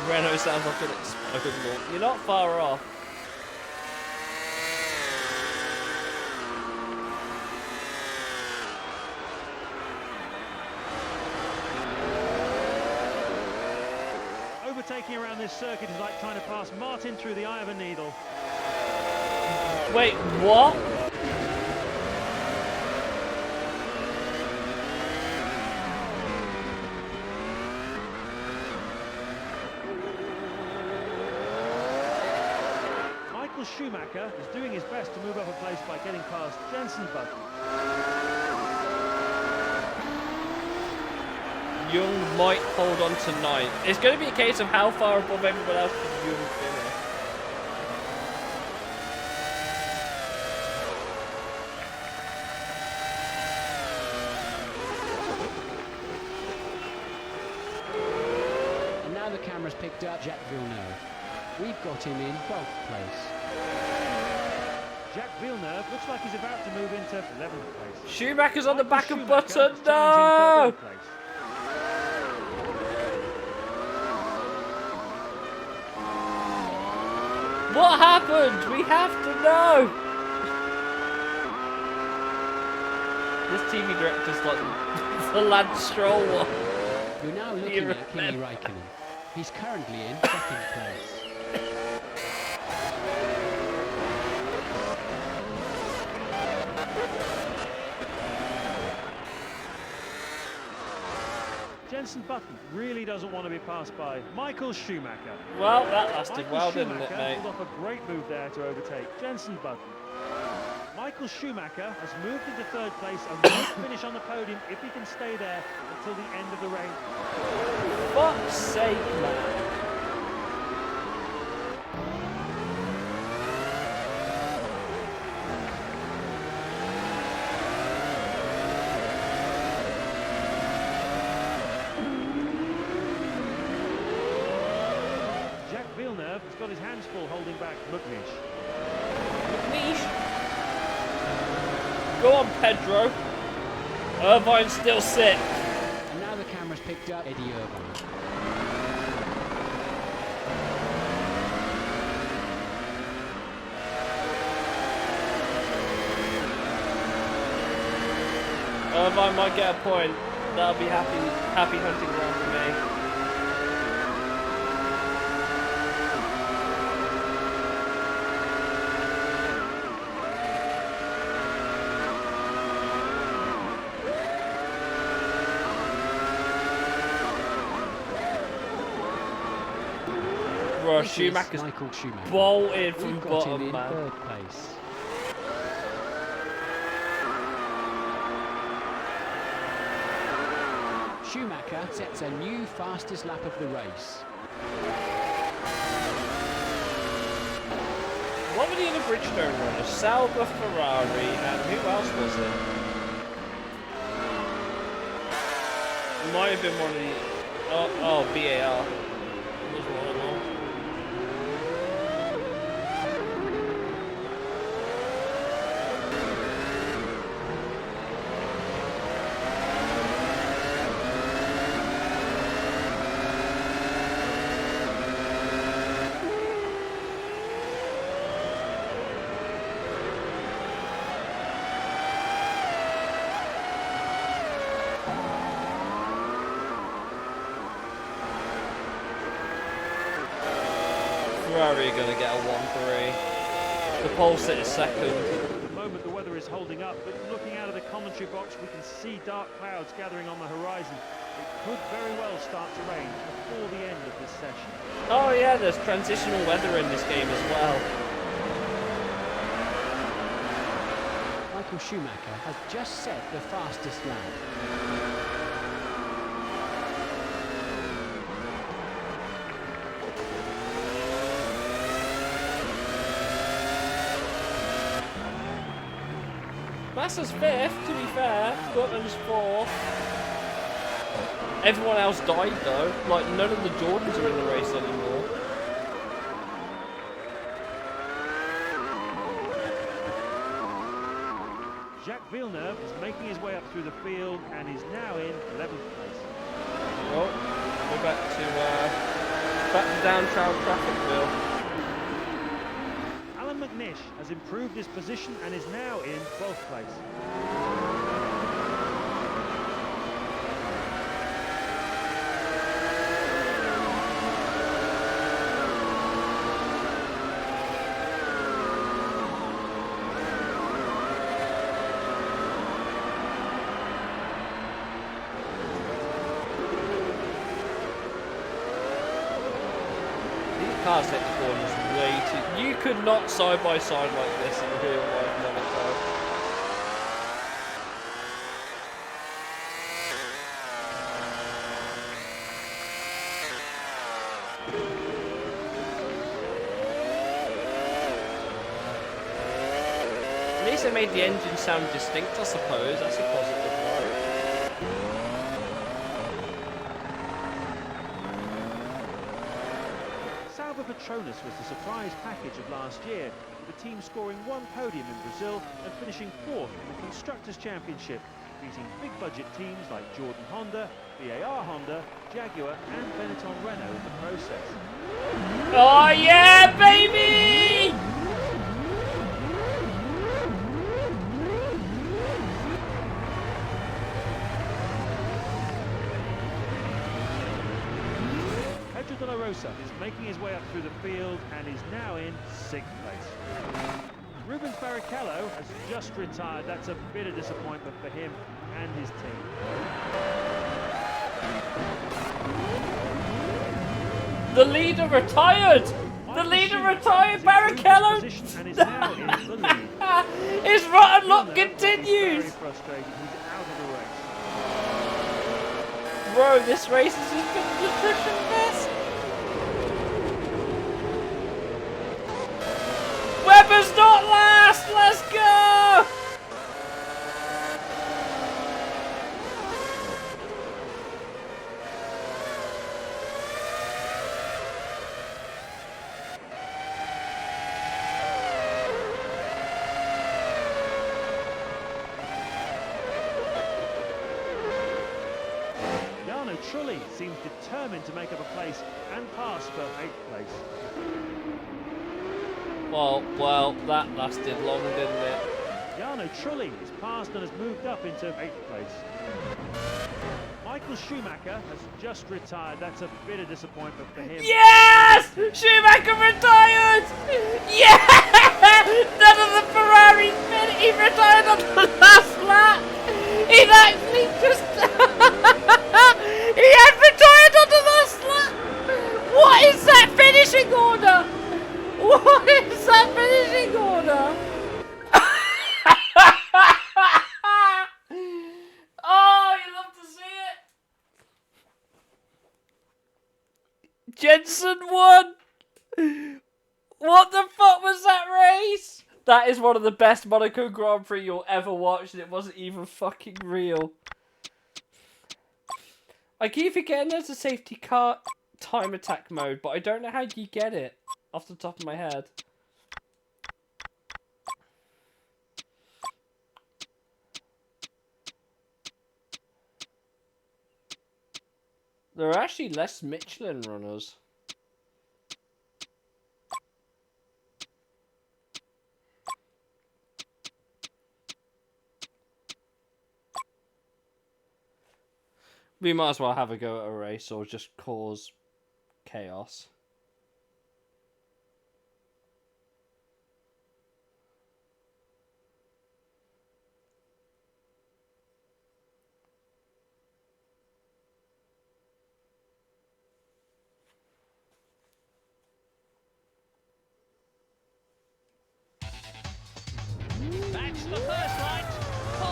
Renault sounds like an exploded launch. You're not far off. Overtaking around this circuit is like trying to pass Martin through the eye of a needle. Wait, what? Michael Schumacher is doing his best to move up a place by getting past Jenson Button. Young might hold on tonight. It's going to be a case of how far above everyone else can Young finish. And now the camera's picked up Jacques Villeneuve. We've got him in 12th place. Jacques Villeneuve looks like he's about to move into 11th place. Schumacher's on the back of Schumacher Button. challenging No! 13th place. What happened? We have to know. This TV director's like the Lance Stroll one. You're now looking at Kimi Raikkonen. He's currently in 2nd place. Jenson Button really doesn't want to be passed by Michael Schumacher. Well, that lasted Michael well, Schumacher didn't it, mate? pulled off a great move there to overtake Jenson Button. Michael Schumacher has moved into 3rd place and won't finish on the podium if he can stay there until the end of the race. Fuck's sake, man. Jacques Villeneuve has got his hands full holding back McNish. Niche. Go on, Pedro. Irvine's still sick. And now the camera's picked up Eddie Irvine. Irvine might get a point. That'll be happy hunting ground for me. Bro, This is Schumacher's Michael Schumacher. bolted from We've got him bottom, in man. third place. Schumacher sets a new fastest lap of the race. What were the other Bridgestone runners? Sauber, Ferrari, and who else was it? It might have been one of the... Oh, BAR. Was one of them. Ferrari are going to get a 1-3. The pole sit is second. At the moment the weather is holding up, but looking out of the commentary box we can see dark clouds gathering on the horizon. It could very well start to rain before the end of this session. Oh yeah, there's transitional weather in this game as well. Michael Schumacher has just set the fastest lap. Massa's 5th, to be fair. Button's 4th. Everyone else died though. Like, none of the Jordans are in the race anymore. Jacques Villeneuve is making his way up through the field and is now in 11th place. Well, we're back to downtown Trafficville. Alan McNish has improved his position and is now in 12th place. Cars hit the corners way too... You could not side by side like this in real life, Monaco. At least they made the engine sound distinct, I suppose. That's a positive one. Sauber Petronas was the surprise package of last year, with the team scoring 1 podium in Brazil and finishing 4th in the Constructors' Championship, beating big-budget teams like Jordan Honda, BAR Honda, Jaguar and Benetton Renault in the process. Oh yeah, baby! Pedro de la Rosa is making his way up through the field and is now in 6th place. Rubens Barrichello has just retired. That's a bit of disappointment for him and his team. The leader retired! The leader retired, Barrichello! And is now in the lead. His rotten luck Villeneuve is continues! Very frustrated. He's out of the race. Bro, this race has just been the nutrition best. Webber's not last! Let's go! Jarno Trulli seems determined to make up a place and pass for 8th place. Well, that lasted long, didn't it? Jarno Trulli is passed and has moved up into 8th place. Michael Schumacher has just retired. That's a bit of disappointment for him. Yes! Schumacher retired! Yeah! None of the Ferraris fit. He retired on the last lap. He'd actually just... he had retired on the last lap. What is that finishing order? 2001! What the fuck was that race? That is one of the best Monaco Grand Prix you'll ever watch, and it wasn't even fucking real. I keep forgetting there's a safety car time attack mode, but I don't know how you get it off the top of my head. There are actually less Michelin runners. We might as well have a go at a race or just cause chaos. That's the first light. 4,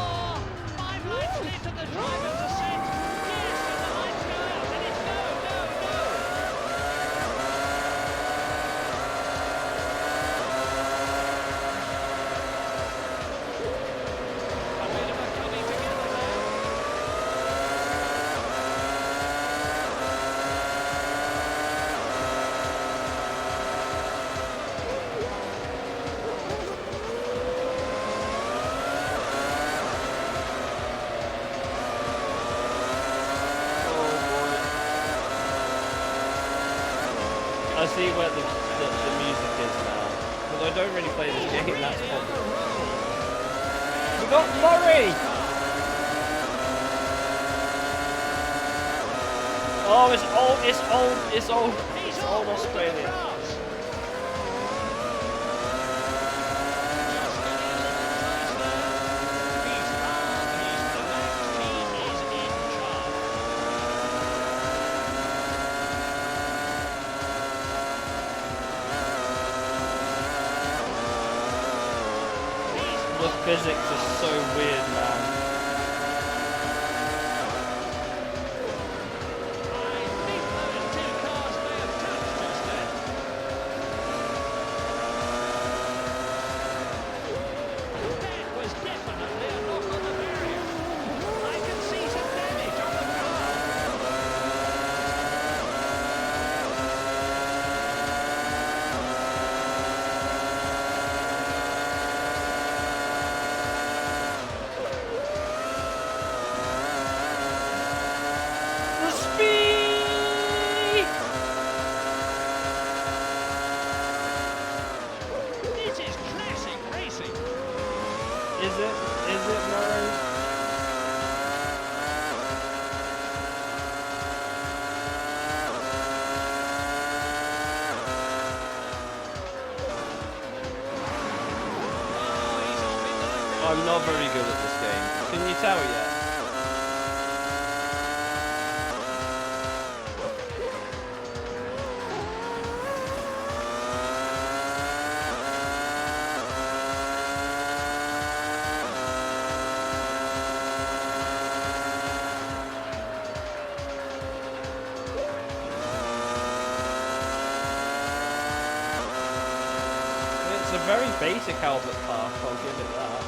5 lights into the driver's ascent. Yes, and the lights go out, and it's go, go, go. A bit of a coming together there. I see where the music is now. But I don't really play this game, that's probably. We got Murray! Oh, it's old Australia. The physics are so weird, man. Is it Murray? I'm not very good at this game. Can you tell yet? It's a very basic Albert Park, I'll give it that.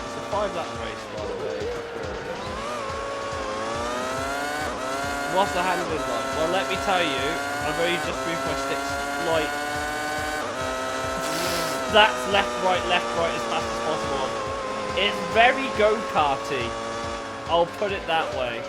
It's a 5-lap race, by the way. What's the handling like? Well, let me tell you, I've only just moved my sticks like... That's left, right, as fast as possible. It's very go-karty. I'll put it that way.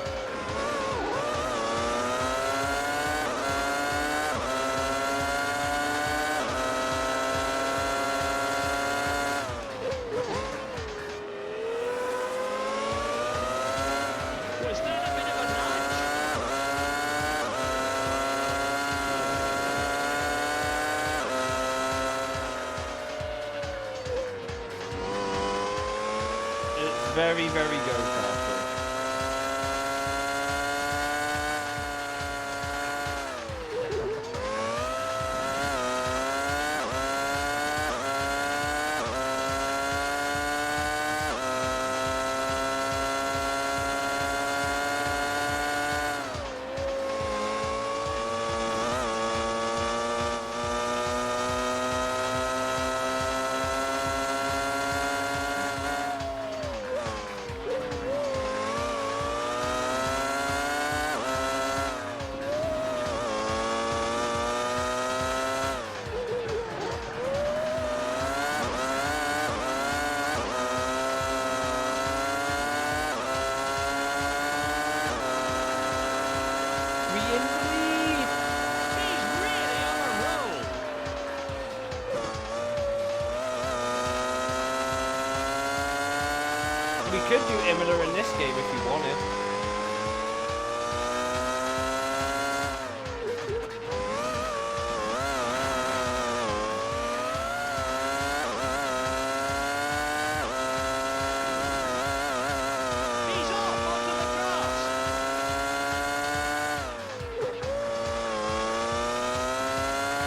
Was that a bit of a nudge? It's very, very go-karty.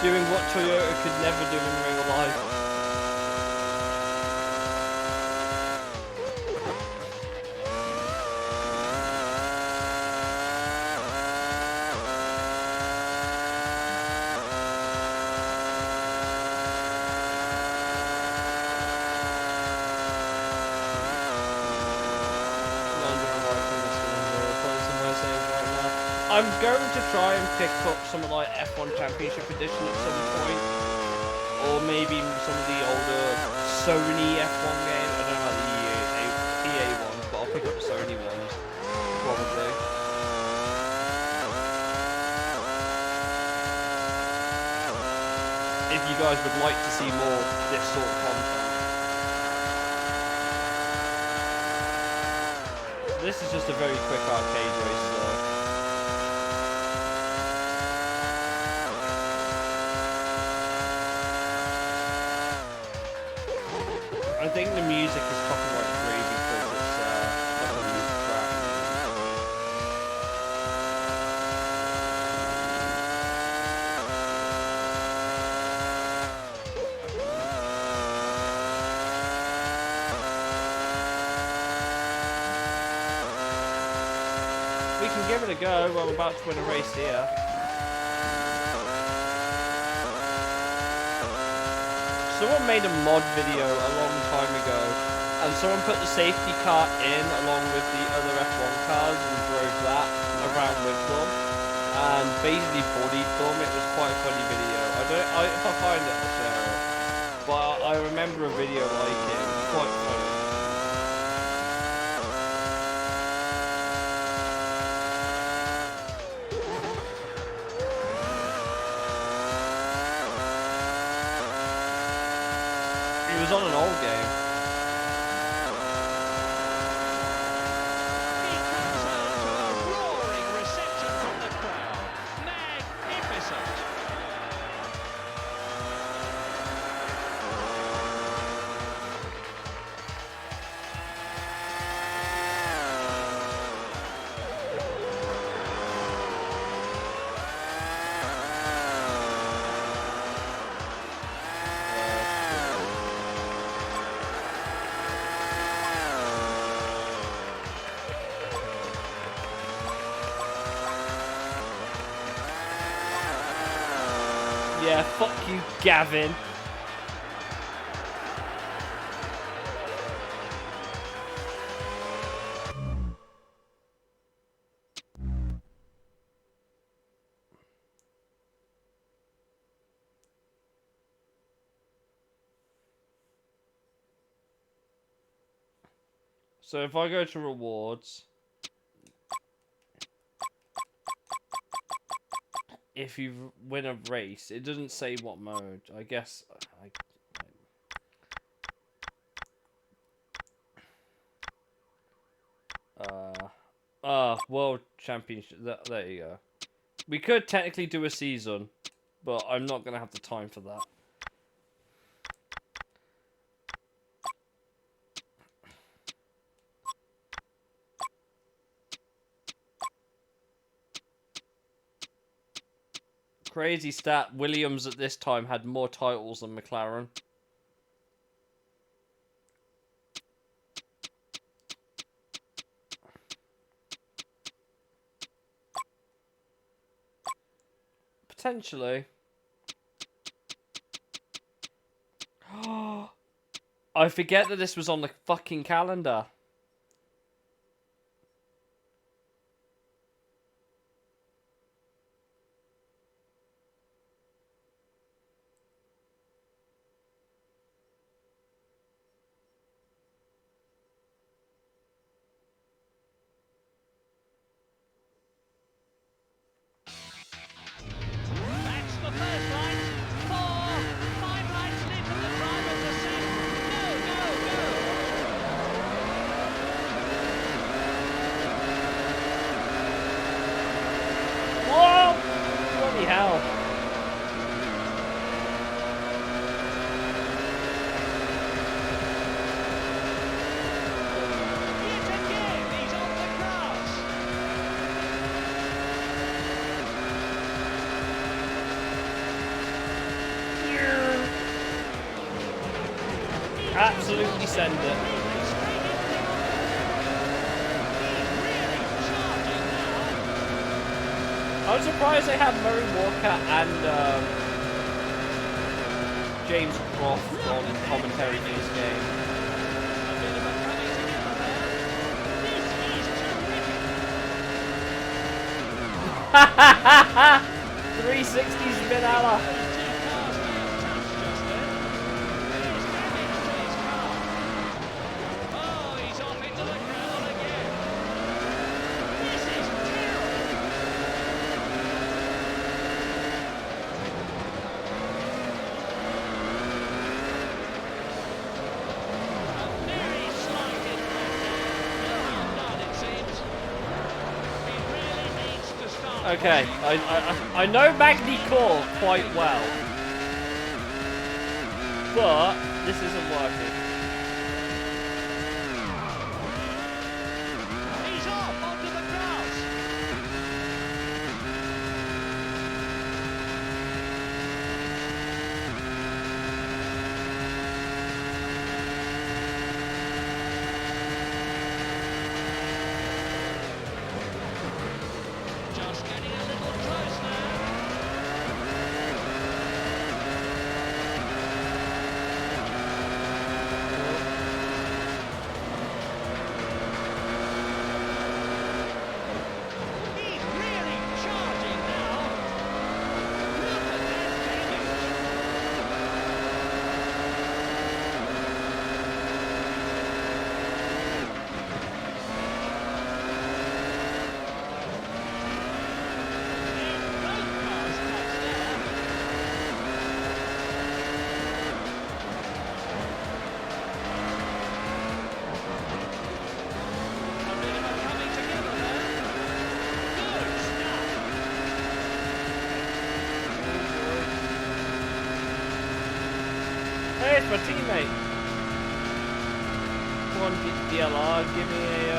Doing what Toyota could never do in real life. I'm going to try and pick up some of like F1 Championship Edition at some point, or maybe some of the older Sony F1 games. I don't know about the EA ones, but I'll pick up the Sony ones probably. If you guys would like to see more of this sort of content. This is just a very quick arcade race though. I think the music is copyright free because it's not a music track. We can give it a go. I'm about to win a race here. Someone made a mod video a long time ago, and someone put the safety car in along with the other F1 cars and drove that around with them, and basically bullied them. It was quite a funny video. If I find it, I'll share it. But I remember a video like it. It was quite funny. It was on an old game. He comes out to a roaring reception from the crowd. Magnificent. Yeah, fuck you, Gavin. So if I go to rewards, if you win a race, it doesn't say what mode. I guess World Championship. There you go. We could technically do a season, but I'm not gonna have the time for that. Crazy stat, Williams at this time had more titles than McLaren. Potentially. I forget that this was on the fucking calendar. That's the first line. 4, 5 lines lead from the driver to set. No, no, no. Absolutely send it. I'm surprised they had Murray Walker and James Croft on commentary for this game. 360 Spinella. Okay, I know Magny Core quite well, but this isn't working. He's off onto the grass. Just getting a little close now. He's really charging now. Look at that finish. Both cars touched there. A bit of a coming together there. Good stuff. Hey, it's my teammate. Come on, DLR, give me a...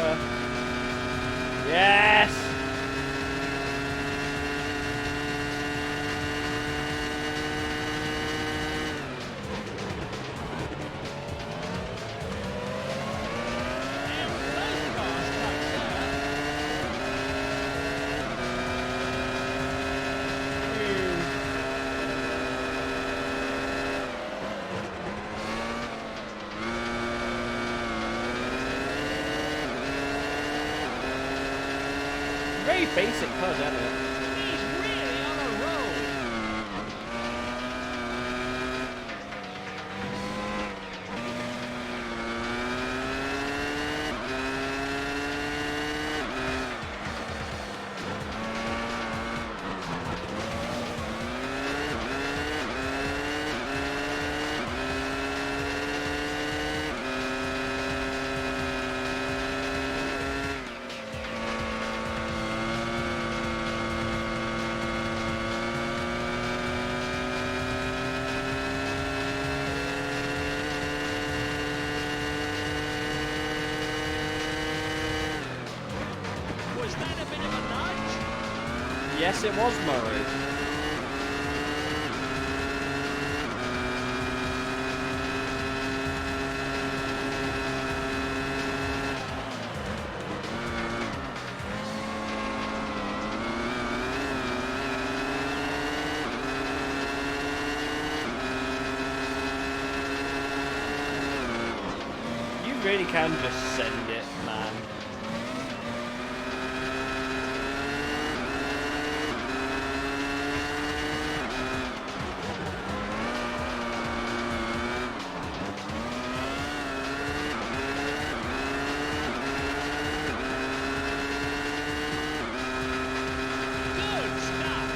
Yes! Both cars touched there. Very basic HUD, isn't it? He's really on a roll. Was that a bit of a nudge? Yes, it was Murray. You really can just send it, man. Good stuff.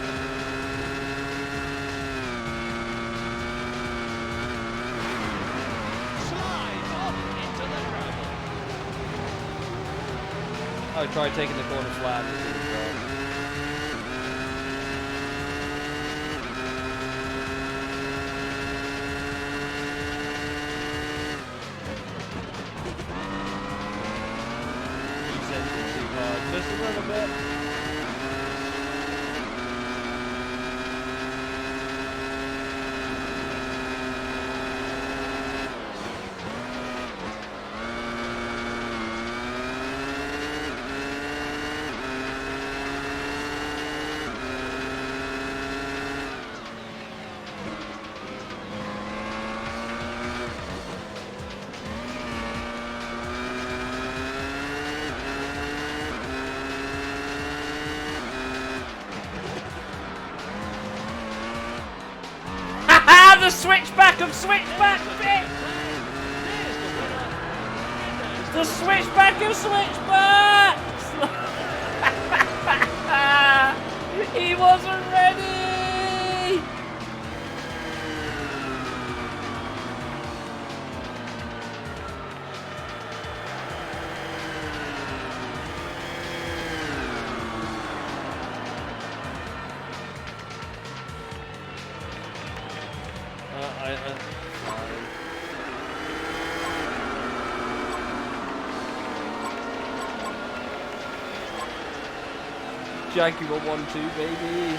Slides off into the gravel. I tried taking the corner flat. It didn't work. You sent it too hard. Just a little bit. the switchback of switchback, bitch! The switchback of switchbacks! He wasn't ready! Jaguar 1-2, baby.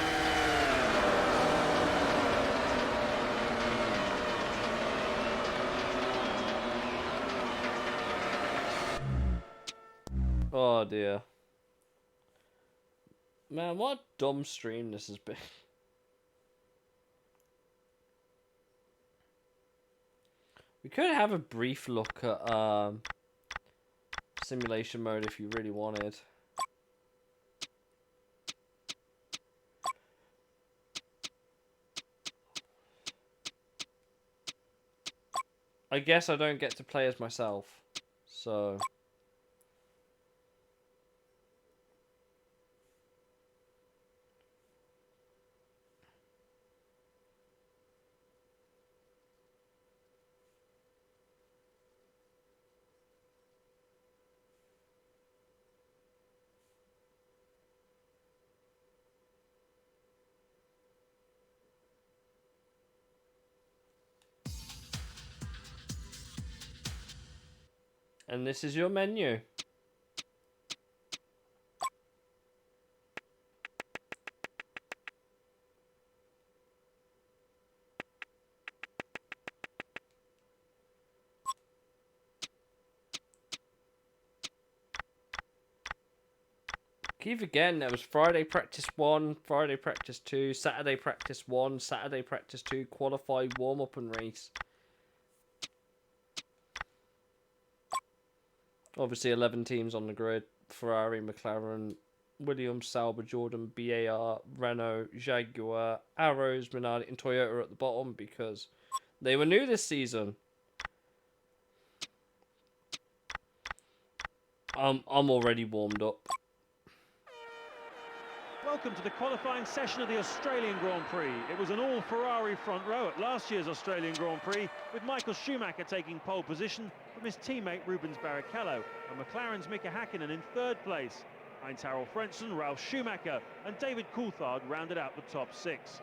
Oh dear. Man, what a dumb stream this has been. We could have a brief look at simulation mode if you really wanted. I guess I don't get to play as myself, so... And this is your menu. Keep again, there was Friday practice 1, Friday practice 2, Saturday practice 1, Saturday practice 2, qualify, warm up and race. Obviously 11 teams on the grid. Ferrari, McLaren, Williams, Sauber, Jordan, BAR, Renault, Jaguar, Arrows, Minardi and Toyota at the bottom because they were new this season. I'm already warmed up. Welcome to the qualifying session of the Australian Grand Prix. It was an all-Ferrari front row at last year's Australian Grand Prix, with Michael Schumacher taking pole position from his teammate Rubens Barrichello, and McLaren's Mika Hakkinen in third place. Heinz-Harald Frentzen, Ralf Schumacher and David Coulthard rounded out the top 6.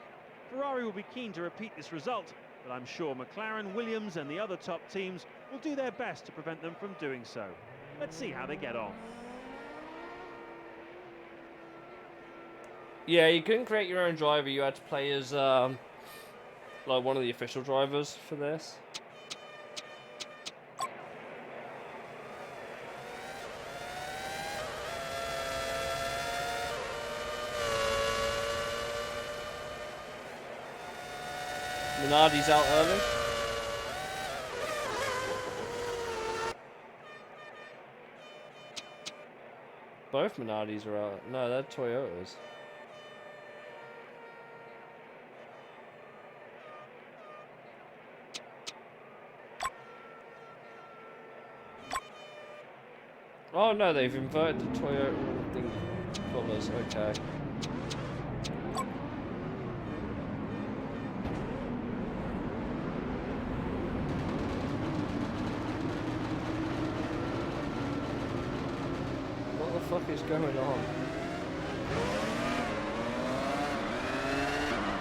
Ferrari will be keen to repeat this result, but I'm sure McLaren, Williams and the other top teams will do their best to prevent them from doing so. Let's see how they get on. Yeah, you couldn't create your own driver. You had to play as like one of the official drivers for this. Minardi's out early. Both Minardis are out. No, they're Toyotas. Oh no, they've inverted the Toyota thing colours, okay. What the fuck is going on?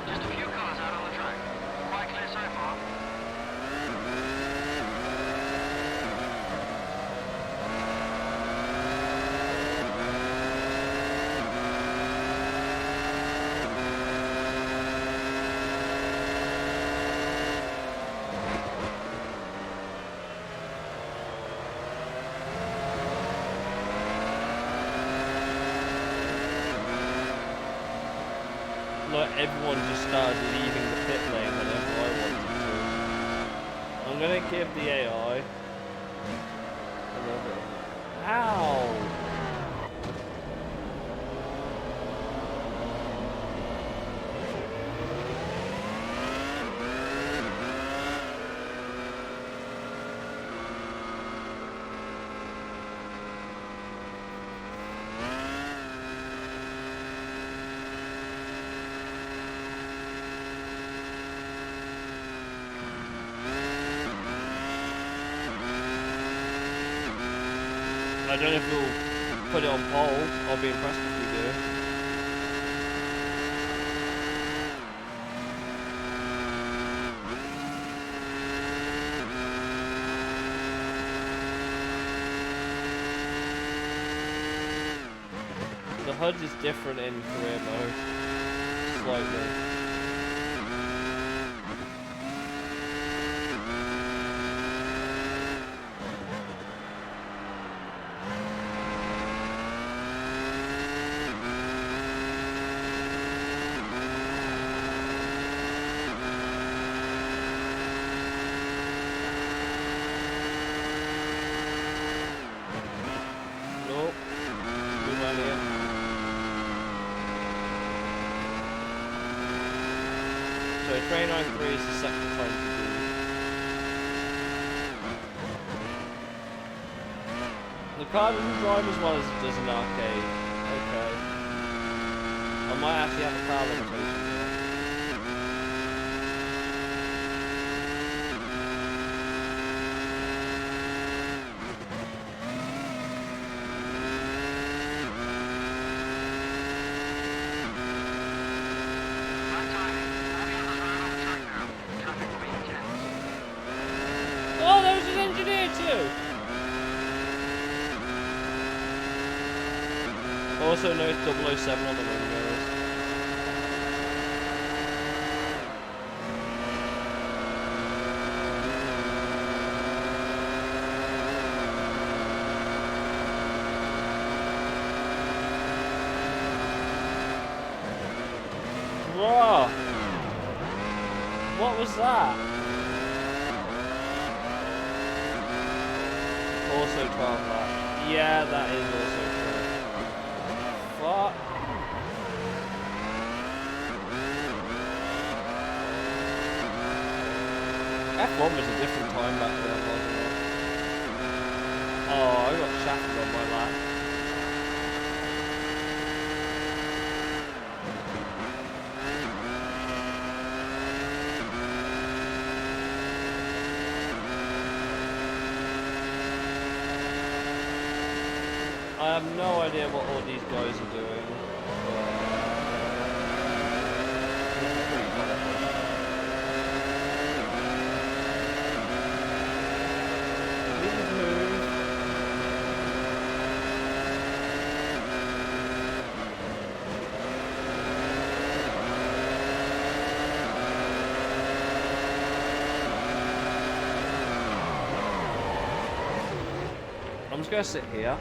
Just a few cars out on the track. Quite clear so far. Like everyone just started leaving the pit lane whenever I wanted to. I'm gonna give the AI another. Ow! I don't know if we'll put it on poll. I'll be impressed if we do. The HUD is different in career mode, slightly. Nope. Move on here. So train 93 is the second time to do. The car doesn't drive as well as it does in arcade. Okay. I might actually have a car limitation here. Bad timing. All the others are out on the track now. Traffic will be intense. Oh, there was an engineer too! Also note 007 on the wing mirrors. Bruh! What was that? Also 12 laps. Yeah, that is also 12. Fuck. F1 was a different time back then, wasn't it? Oh, I got shafted on my lap. I have no idea what all these guys are doing. This is pretty colourful. Please move. I'm just gonna sit here.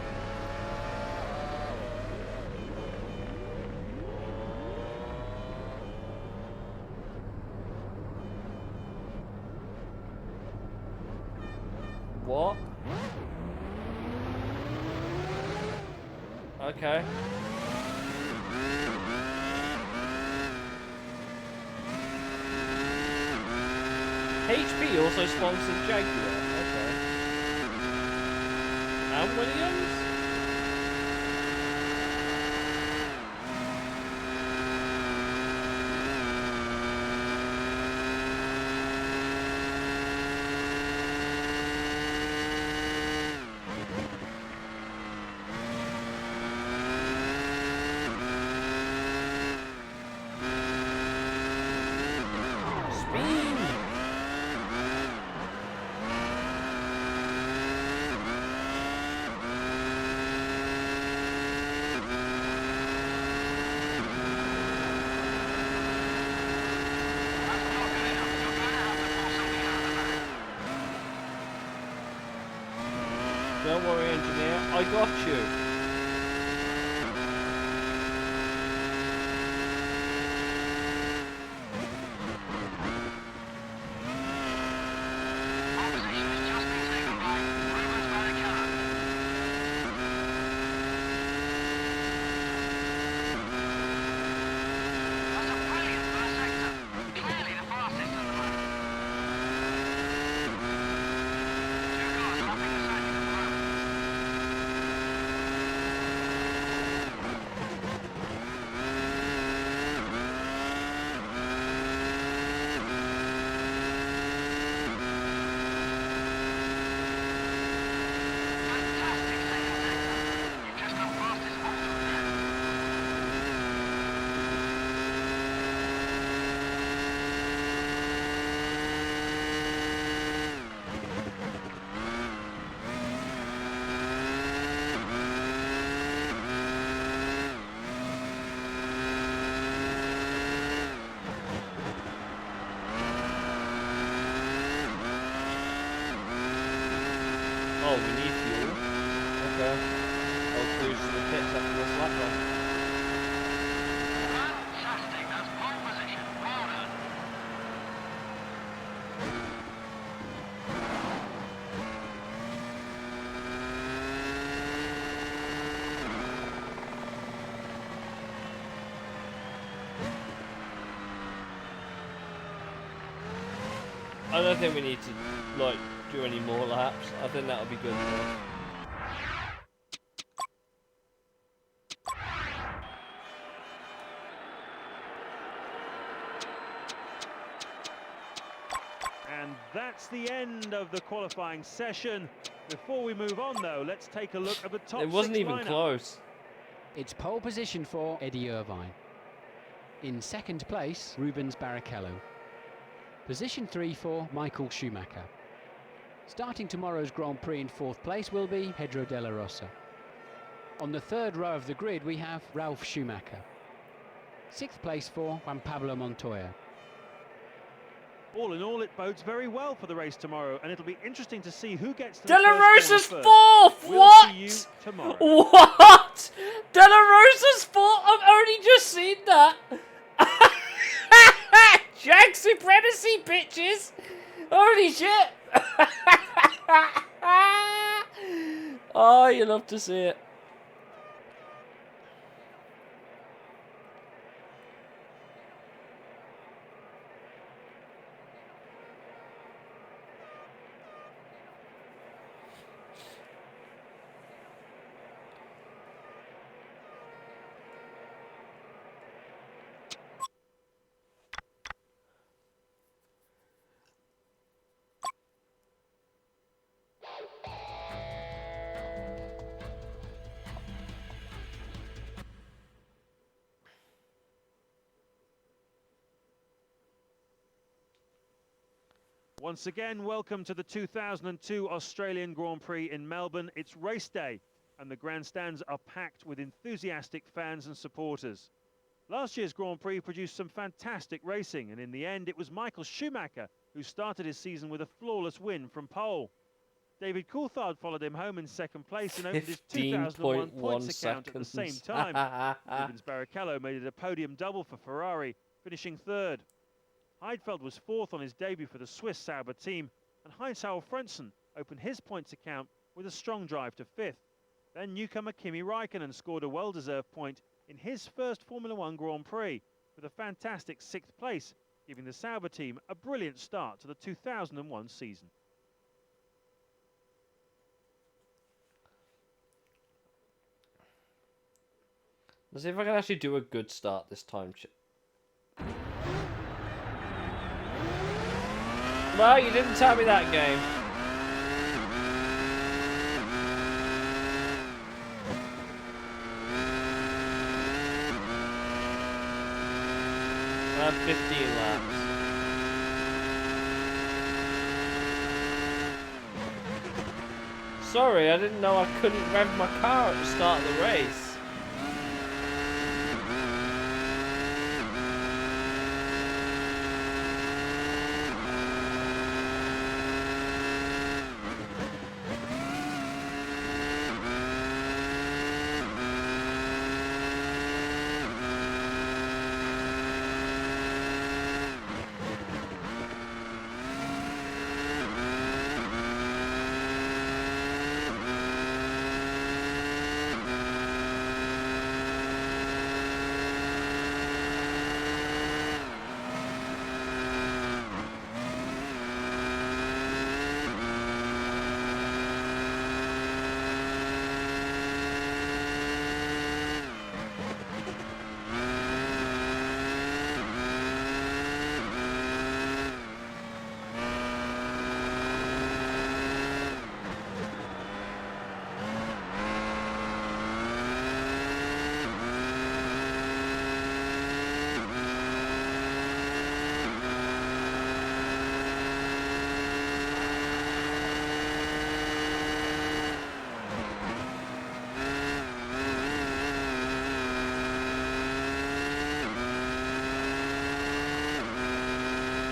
What? Okay. HP also sponsored Jaguar. Okay. And Williams? Speed! That's not good enough. You're going to have to pull something out of the bag. Don't worry, engineer. I got you. Our position has just been taken by Rubens Barrichello. That's a brilliant first sector. Clearly the fastest at the moment. Two cars lapping the circuit at the moment. I don't think we need to like do any more laps. I think that'll be good enough. And that's the end of the qualifying session. Before we move on, though, let's take a look at the top It wasn't six even lineup. close. It's pole position for Eddie Irvine. In second place, Rubens Barrichello. Position 3 for Michael Schumacher. Starting tomorrow's Grand Prix in fourth place will be Pedro de la Rosa. On the third row of the grid we have Ralf Schumacher. Sixth place for Juan Pablo Montoya. All in all, it bodes very well for the race tomorrow, and it'll be interesting to see who gets to De the La first Rosa's corner fourth! first. We'll What? see you tomorrow. What? De La Rosa's fourth? I've only just seen that. Jag supremacy, bitches! Holy shit! Oh, you love to see it. Once again, welcome to the 2002 Australian Grand Prix in Melbourne. It's race day, and the grandstands are packed with enthusiastic fans and supporters. Last year's Grand Prix produced some fantastic racing, and in the end, it was Michael Schumacher who started his season with a flawless win from pole. David Coulthard followed him home in second place and opened his 2001 points account at the same time. Rubens Barrichello made it a podium double for Ferrari, finishing third. Heidfeld was fourth on his debut for the Swiss Sauber team, and Heinz-Harald Frentzen opened his points account with a strong drive to fifth. Then newcomer Kimi Räikkönen scored a well-deserved point in his first Formula One Grand Prix with a fantastic sixth place, giving the Sauber team a brilliant start to the 2001 season. Let's see if I can actually do a good start this time. Well, you didn't tell me that game. I have 15 laps. Sorry, I didn't know I couldn't rev my car at the start of the race.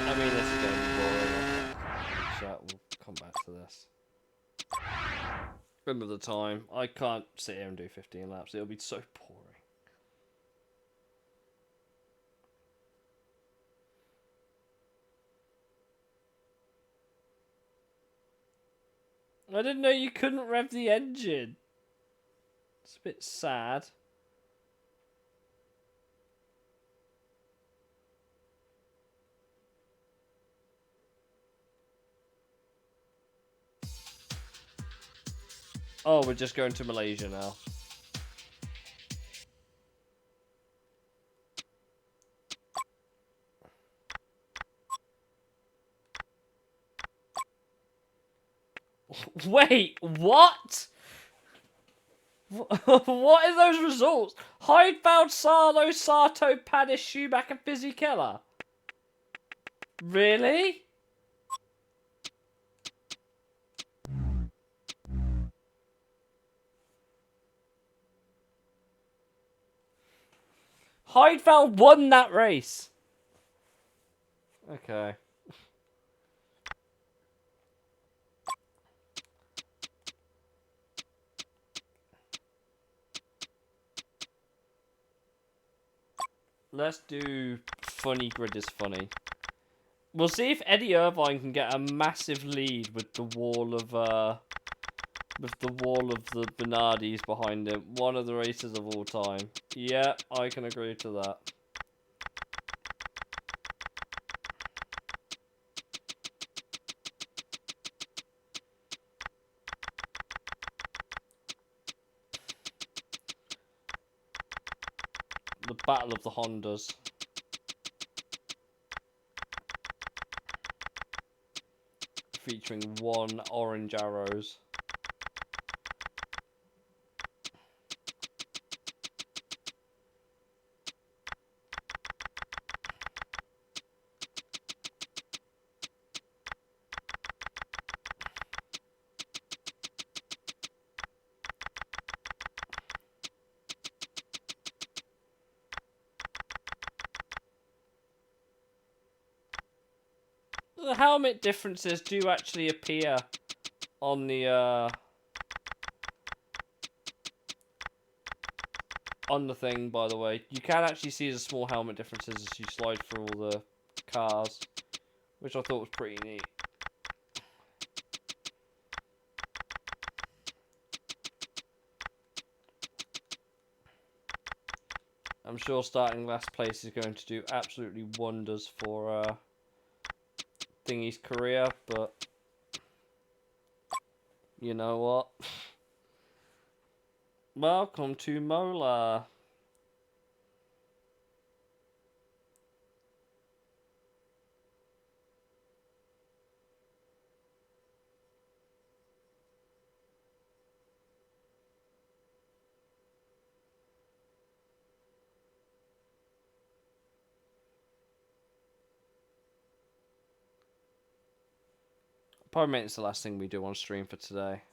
I mean, this is going to be boring. Chat, we'll come back to this. Remember the time. I can't sit here and do 15 laps. It'll be so boring. I didn't know you couldn't rev the engine. It's a bit sad. Oh, we're just going to Malaysia now. Wait, what? What are those results? Heidfeld, Salo, Sato, Padis, Schumacher, Fisichella. Really? Heidfeld won that race. Okay. Let's do funny grid is funny. We'll see if Eddie Irvine can get a massive lead with the wall of the Bernardis behind him. One of the races of all time. Yeah, I can agree to that. The Battle of the Hondas. Featuring one orange arrows. The helmet differences do actually appear on the thing, by the way. You can actually see the small helmet differences as you slide through all the cars, which I thought was pretty neat. I'm sure starting last place is going to do absolutely wonders for Thingy's career, but you know what? Welcome to Mola. Probably make this the last thing we do on stream for today.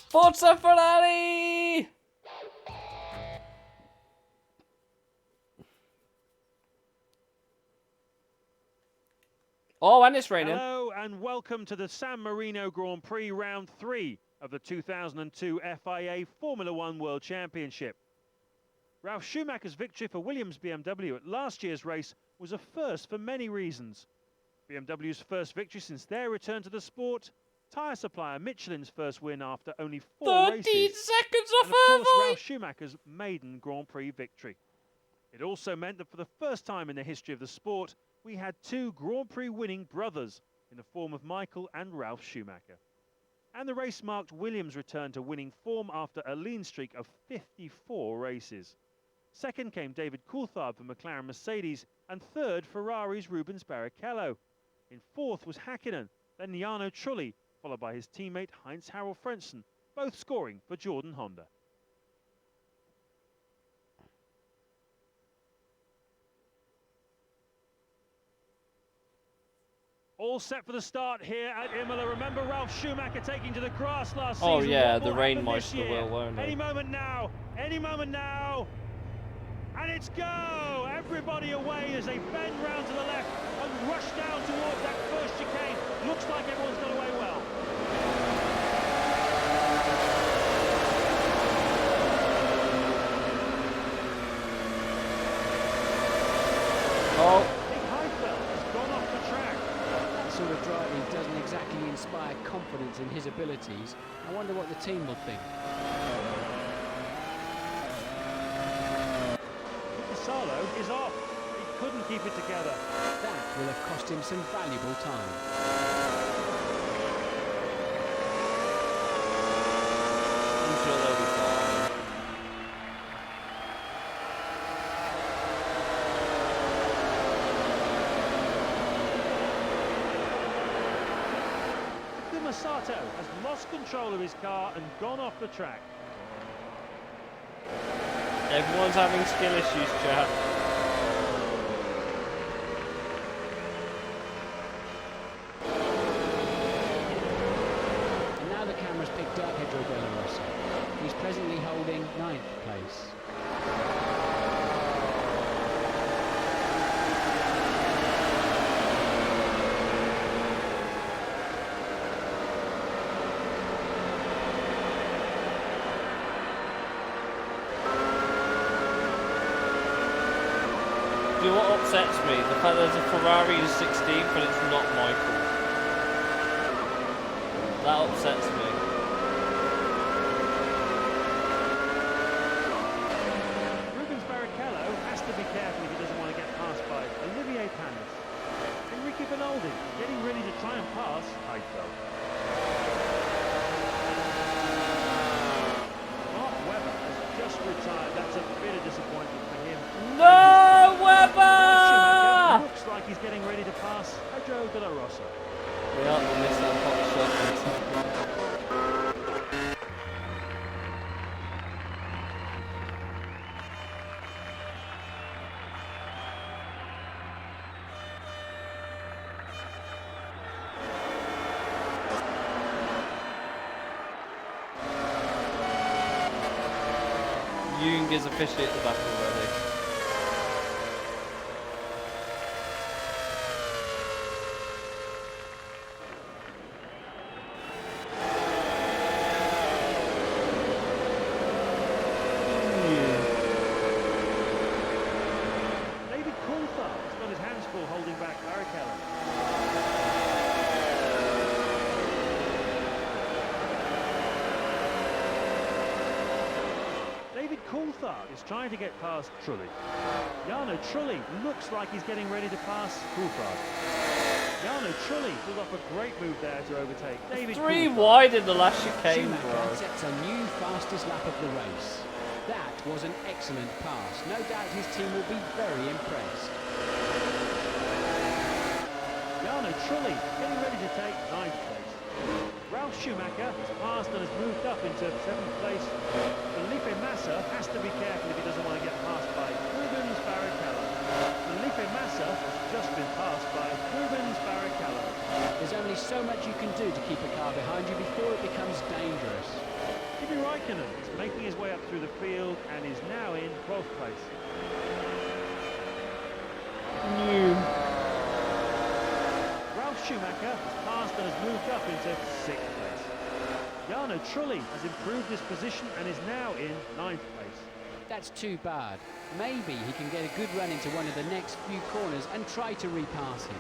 Forza Ferrari! Oh, and it's raining. Hello and welcome to the San Marino Grand Prix Round 3 of the 2002 FIA Formula One World Championship. Ralf Schumacher's victory for Williams BMW at last year's race was a first for many reasons. BMW's first victory since their return to the sport, tyre supplier Michelin's first win after only 4 races, 13 seconds off and of course Irvine! Ralf Schumacher's maiden Grand Prix victory. It also meant that for the first time in the history of the sport, we had 2 Grand Prix winning brothers in the form of Michael and Ralf Schumacher. And the race marked Williams' return to winning form after a lean streak of 54 races. Second came David Coulthard for McLaren Mercedes, and third Ferrari's Rubens Barrichello. In fourth was Hakkinen, then Jarno Trulli, followed by his teammate Heinz-Harald Frentzen, both scoring for Jordan Honda. All set for the start here at Imola. Remember Ralf Schumacher taking to the grass last season. Oh yeah, What the will rain happen this moisture year? will, won't Any it? moment now, any moment now. And it's go! Everybody away as they bend round to the left and rush down towards that first chicane. Looks like everyone's got away well. Oh, Nick Heidfeld has gone off the track. That sort of driving doesn't exactly inspire confidence in his abilities. I wonder what the team will think. Barolo is off. He couldn't keep it together. That will have cost him some valuable time. I'm sure they'll be fine. Masato has lost control of his car and gone off the track. Everyone's having skill issues, chap. And now the camera's picked up Pedro de la Rosa. He's presently holding 9th place. Do you know what upsets me? The fact there's a Ferrari in 16th, but it's not Michael. That upsets me. Rubens Barrichello has to be careful if he doesn't want to get passed by Olivier Panis. Enrique Bernoldi getting ready to try and pass Heidfeld. Mark Webber has just retired. That's a bit of disappointment for him. No, Webber! Schumacher looks like he's getting ready to pass Pedro de la Rosa. We are the Nissan Hot Shot. Jung is officially at the back already. David Coulthard has got his hands full holding back Barrichello. David Coulthard is trying to get past Trulli. Jarno Trulli looks like he's getting ready to pass Coulthard. Jarno Trulli pulled off a great move there to overtake David 3 Coulthard. wide in the last chicane, Schumacher bro. sets a new fastest lap of the race. That was an excellent pass. No doubt his team will be very impressed. Jarno Trulli getting ready to take 9th place. Ralf Schumacher has passed and has moved up into 7th place. Felipe Massa has to be careful if he doesn't want to get passed by Rubens Barrichello. Felipe Massa has just been passed by Rubens Barrichello. There's only so much you can do to keep a car behind you before it becomes dangerous. Kimi Raikkonen is making his way up through the field and is now in 12th place. Ralf Schumacher has passed and has moved up into 6th place. Jarno Trulli has improved his position and is now in 9th place. That's too bad. Maybe he can get a good run into one of the next few corners and try to repass him.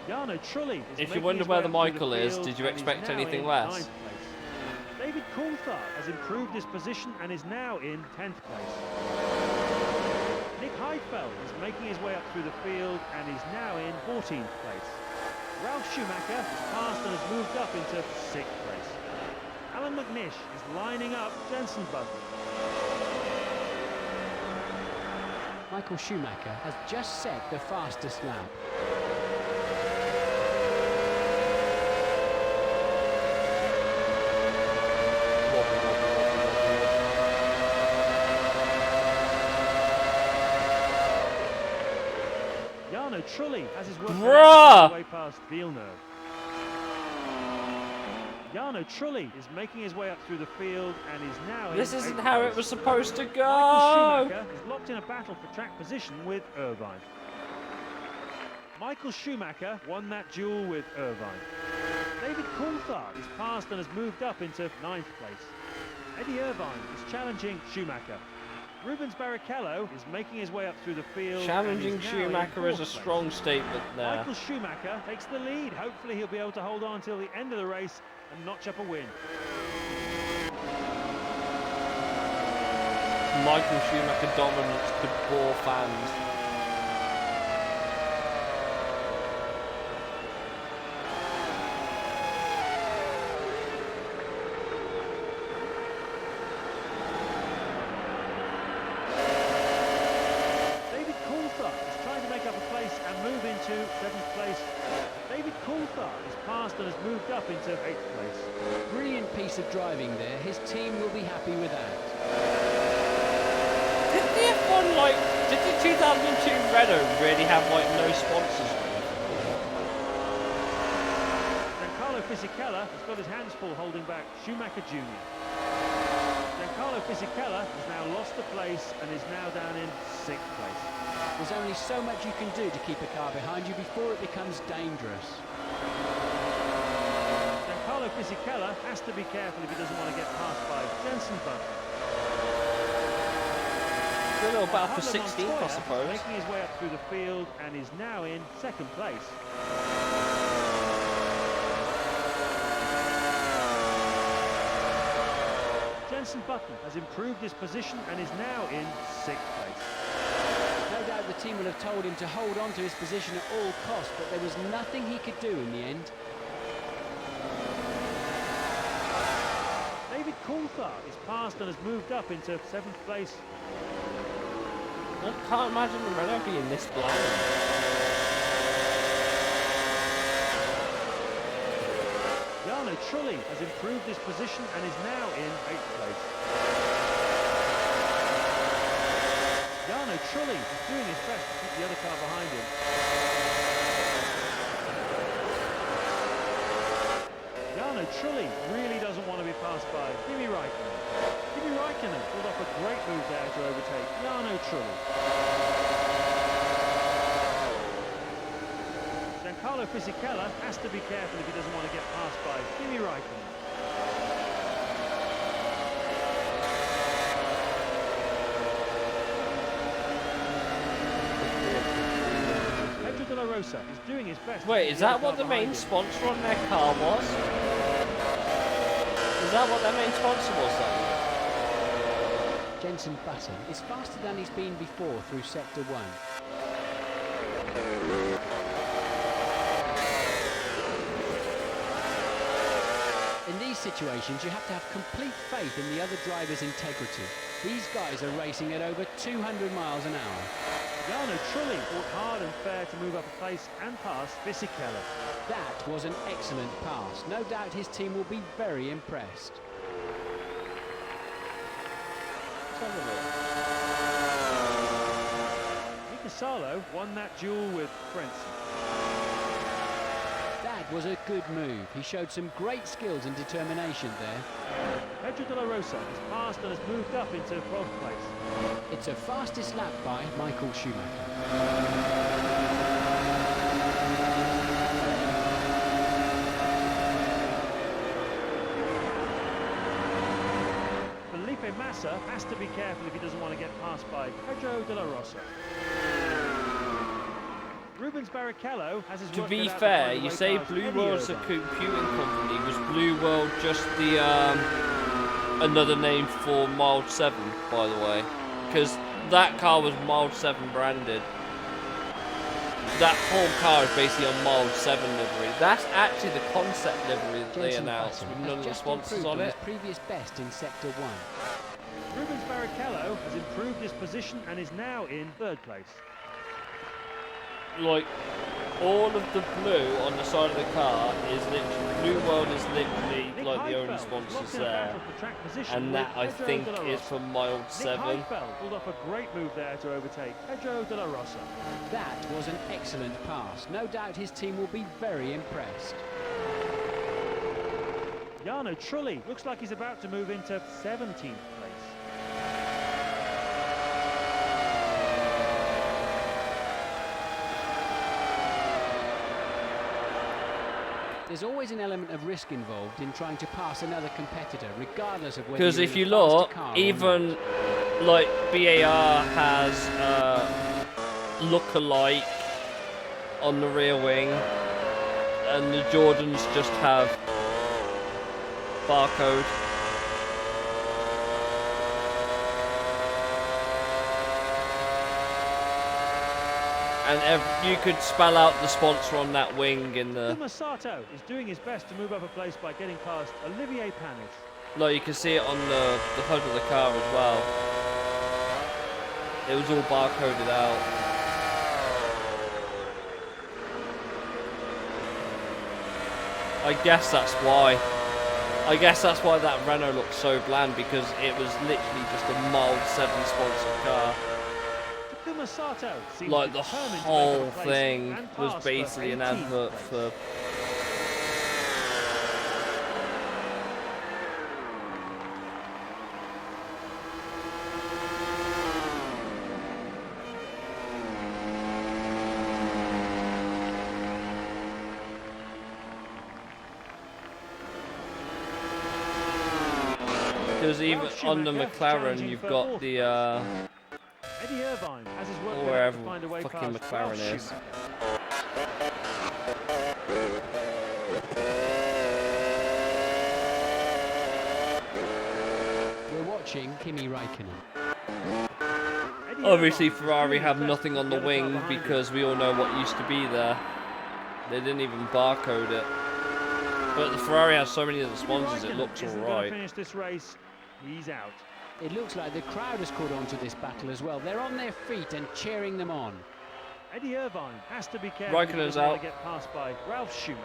Jarno Trulli is If you making wonder his where way the up through Michael is, field did you and is expect now anything in less? 9th place. David Coulthard has improved his position and is now in 10th place. Nick Heidfeld is making his way up through the field and is now in 14th place. Ralf Schumacher has passed and has moved up into 6th place. Alan McNish is lining up Jenson Button. Michael Schumacher has just set the fastest lap. Jarno Trulli has his work Bruh! way past Villeneuve. Jarno Trulli is making his way up through the field and is now This in isn't 8th how it place. was supposed to Michael go! Schumacher is locked in a battle for track position with Irvine. Michael Schumacher won that duel with Irvine. David Coulthard is passed and has moved up into 9th place. Eddie Irvine is challenging Schumacher. Rubens Barrichello is making his way up through the field. Challenging and is now in Schumacher is a 4th place. strong statement there. Michael Schumacher takes the lead. Hopefully he'll be able to hold on until the end of the race and notch up a win. Michael Schumacher dominance could bore fans. David Coulthard is trying to make up a place and move into 7th place. David Coulthard is passed and has moved up into 8th place. Brilliant piece of driving there. His team will be happy with that. Did the F1 did the 2002 Renault really have no sponsors? Giancarlo Fisichella has got his hands full holding back Schumacher Jr. Giancarlo Fisichella has now lost a place and is now down in 6th place. There's only so much you can do to keep a car behind you before it becomes dangerous. Giancarlo Fisichella has to be careful if he doesn't want to get passed by Jenson Button. A little battle for Pablo 16th, I Montoya suppose. is making his way up through the field and is now in 2nd place. Jenson Button has improved his position and is now in 6th place. No doubt the team will have told him to hold on to his position at all costs, but there was nothing he could do in the end. David Coulthard is passed and has moved up into 7th place. I can't imagine the Renault being this blind. Jarno Trulli has improved his position and is now in 8th place. Jarno Trulli is doing his best to keep the other car behind him. Jarno Trulli really doesn't want to be passed by Kimi Raikkonen. Kimi Raikkonen pulled off a great move there to overtake Jarno Trulli. Giancarlo Fisichella has to be careful if he doesn't want to get passed by Kimi Raikkonen. Pedro de la Rosa is doing his best. to Wait, keep is the other that what car the main behind him. sponsor on their car was? Is that what their main sponsor was then? Jenson Button is faster than he's been before through Sector 1. In these situations, you have to have complete faith in the other driver's integrity. These guys are racing at over 200 miles an hour. Jarno Trulli fought hard and fair to move up a place and pass Fisichella. That was an excellent pass. No doubt his team will be very impressed. Mika Salo won that duel with Frentzen. That was a good move. He showed some great skills and determination there. Pedro de la Rosa has passed and has moved up into 12th place. It's a fastest lap by Michael Schumacher. Felipe Massa has to be careful if he doesn't want to get passed by Pedro de la Rosa. Rubens Barrichello has his To work be cut out fair, behind the you way say cars Blue any World's a over. computing company. Was Blue World just the another name for Mild 7, by the way? Because that car was Mild 7 branded. That whole car is basically a Mild 7 livery. That's actually the concept livery that they Jenson announced Button with has none of the just sponsors improved on his it. previous best in Sector 1. Rubens Barrichello has improved his position and is now in 3rd place. Like, all of the blue on the side of the car is literally, Blue World is literally Nick like the only Heidfeld sponsors locked in a there. battle for track position And with that I Pedro think de la is Rosa. for Mild Nick 7. Heidfeld pulled off a great move there to overtake Pedro de la Rosa. That was an excellent pass. No doubt his team will be very impressed. Jarno Trulli looks like he's about to move into 17th place. There's always an element of risk involved in trying to pass another competitor, regardless of whether Because you're if in you a faster look, car or even not. like BAR has look-alike on the rear wing, and the Jordans just have barcode. And you could spell out the sponsor on that wing in the... Takuma Sato is doing his best to move up a place by getting past Olivier Panis. Like, you can see it on the hood of the car as well. It was all barcoded out. I guess that's why. I guess that's why that Renault looked so bland, because it was literally just a mild 7 sponsored car. Takuma Sato seems Like, the determined to make up whole a place thing and was pass for basically an 18th advert place. for... Because even on the McLaren, you've got the, Eddie Irvine has his work or cut out wherever to find a way fucking past McLaren Ralph is. Schumacher. We're watching Kimi Raikkonen. Eddie Obviously, Irvine is Ferrari doing have his best nothing to on keep the other car wing behind him. because we all know what used to be there. They didn't even barcode it. But the Ferrari has so many of the Kimi sponsors, it Raikkonen looks isn't gonna alright. finish this race. He's out. It looks like the crowd has caught on to this battle as well. They're on their feet and cheering them on. Eddie Irvine has to be careful. if he Raikkonen's doesn't want out. to get passed by Ralph Schumacher.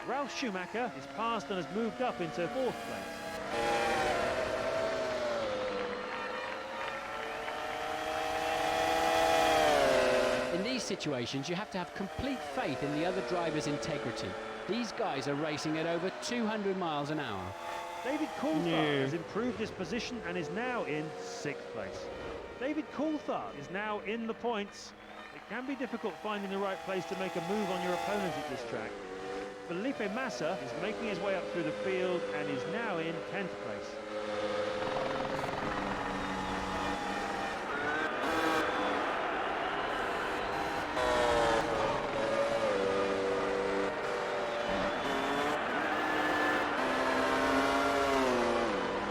Ralph Schumacher is passed and has moved up into 4th place. In these situations, you have to have complete faith in the other driver's integrity. These guys are racing at over 200 miles an hour. David Coulthard Yeah. has improved his position and is now in 6th place. David Coulthard is now in the points. It can be difficult finding the right place to make a move on your opponent at this track. Felipe Massa is making his way up through the field and is now in 10th place.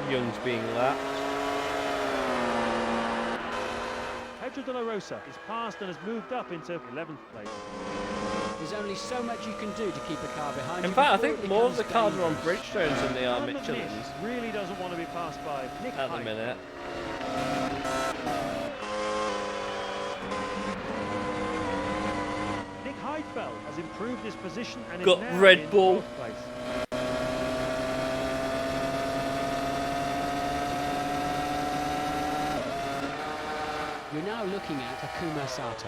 Young's being lapped. Pedro de la Rosa is passed and has moved up into 11th place. There's only so much you can do to keep a car behind In you fact, I before think it more of the becomes cars are on dangerous. Bridgestones than they are Alan Michelin's McNish really doesn't want to be passed by Nick at the Heidfeld. minute. Nick Heidfeld has improved his position and Got is now Red in Bull. 4th place. You're now looking at Takuma Sato.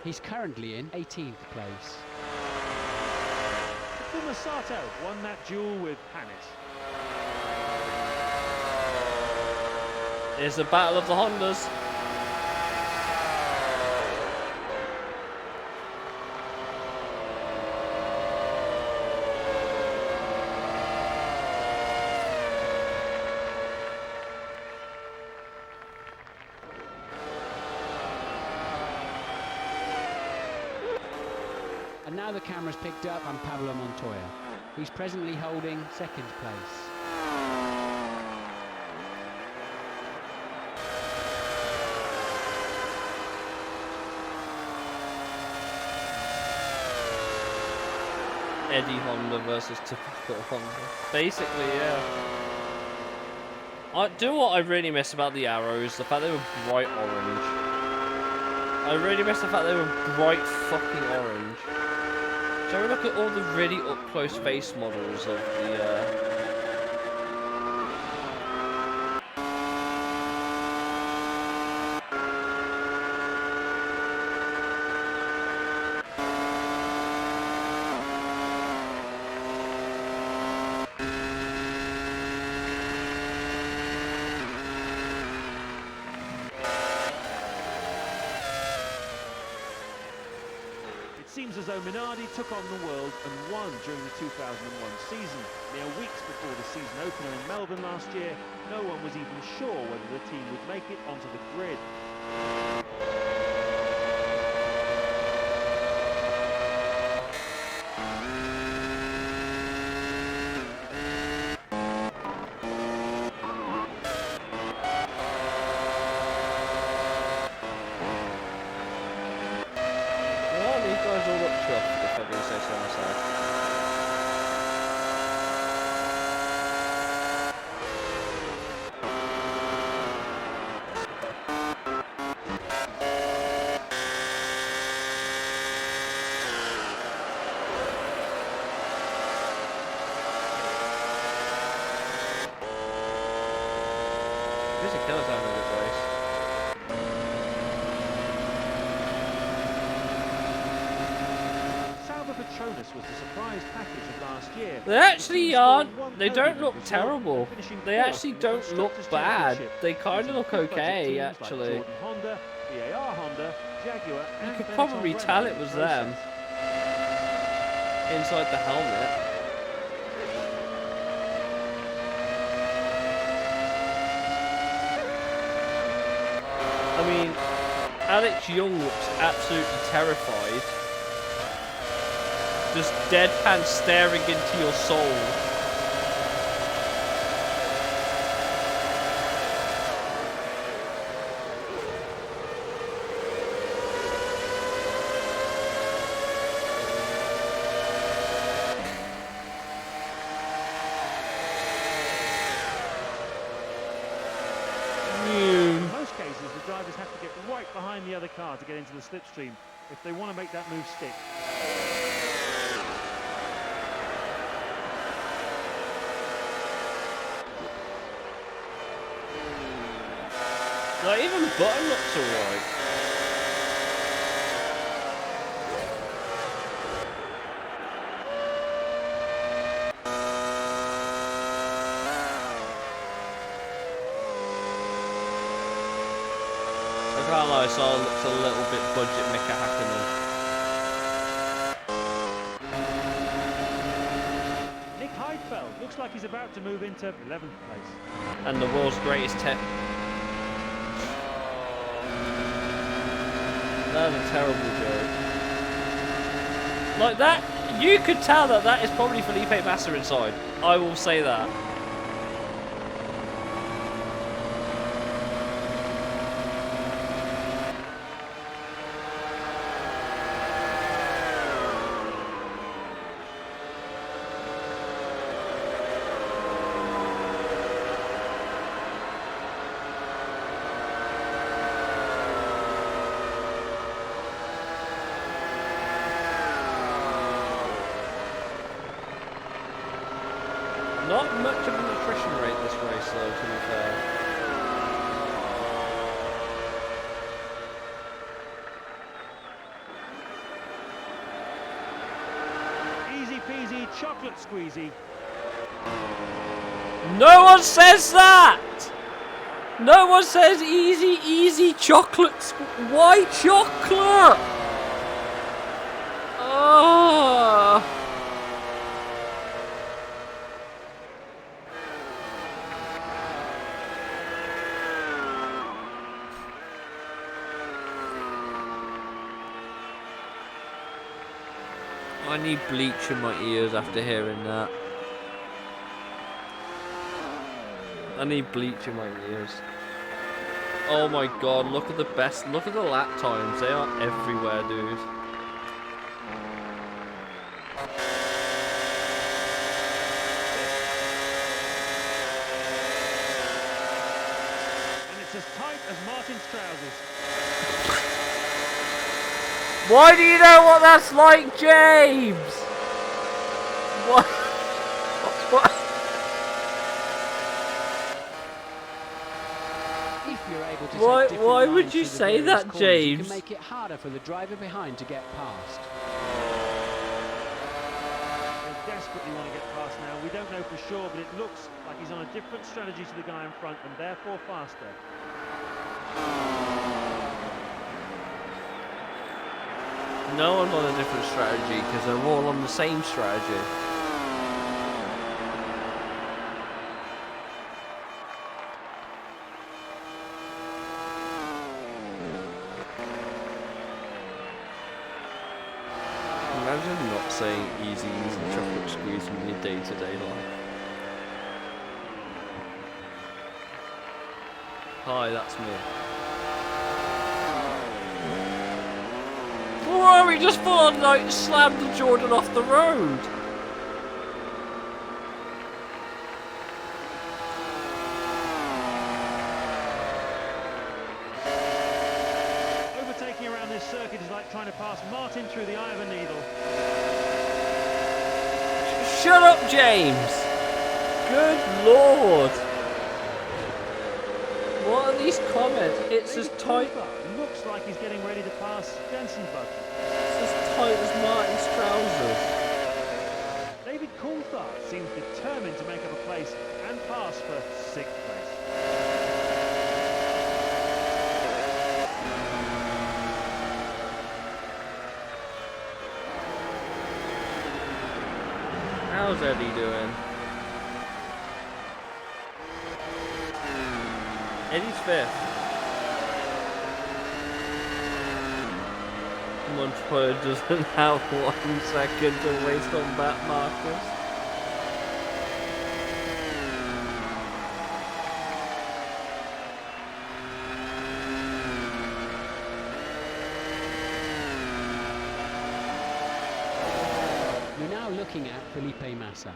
He's currently in 18th place. Takuma Sato won that duel with Panis. It's the battle of the Hondas. And now the camera's picked up on Pablo Montoya. He's presently holding 2nd place. Eddie Honda versus typical Honda. Basically, yeah. What I really miss about the arrows, the fact they were bright orange. I really miss the fact they were bright fucking orange. Shall we look at all the really up-close face models of the, It seems as though Minardi took on the world and won during the 2001 season. Mere weeks before the season opener in Melbourne last year, no one was even sure whether the team would make it onto the grid. Barrichello's having a good race. Sauber Petronas was the surprise package of last year. They actually The team aren't. scored one They don't podium look result, terrible. finishing They fourth actually in the don't look Constructors' bad. Championship, They kind of beating look big budget okay, teams like actually. Jordan Honda, BAR Honda, Jaguar, and could Benetton probably Renault tell in it the was them. process. Inside the helmet. I mean, Alex Young looks absolutely terrified. Just deadpan staring into your soul. In most cases, the drivers have to get right behind the other car to get into the slipstream if they want to make that move stick. Like, even Button looks alright. I can't lie, Sol looks a little bit budget Mika Hakkinen. Nick Heidfeld looks like he's about to move into 11th place. And the world's greatest tech. That was a terrible joke. Like that, you could tell that that is probably Felipe Massa inside. I will say that. Not much of an attrition rate this race though, to be fair. Easy peasy, chocolate squeezy. No one says that! No one says easy, easy chocolate. Why chocolate? Oh. I need bleach in my ears after hearing that. I need bleach in my ears. Oh my god, look at the best, look at the lap times, they are everywhere, dude. And it's as tight as Martin's trousers. Why do you know what that's like, James? What? What? If you're able to Why- take different why would lines you through the say various that, corners, you James? can make it harder for the driver behind to get past. They desperately want to get past now. We don't know for sure, but it looks like he's on a different strategy to the guy in front and therefore faster. No one's on a different strategy because they're all on the same strategy. Imagine not saying easy, easy chocolate squeeze in your day-to-day life. Hi, that's me. Ferrari just full on like slammed the Jordan off the road. Overtaking around this circuit is like trying to pass Martin through the eye of a needle. Shut up, James. Good lord. What are these comments? It's as David tight. Coulthard looks like he's getting ready to pass Jenson Button. It's as tight as Martin's trousers. David Coulthard seems determined to make up a place and pass for 6th place. How's Eddie doing? Eddie's 5th. Montoya doesn't have 1 second to waste on back markers. We're now looking at Felipe Massa.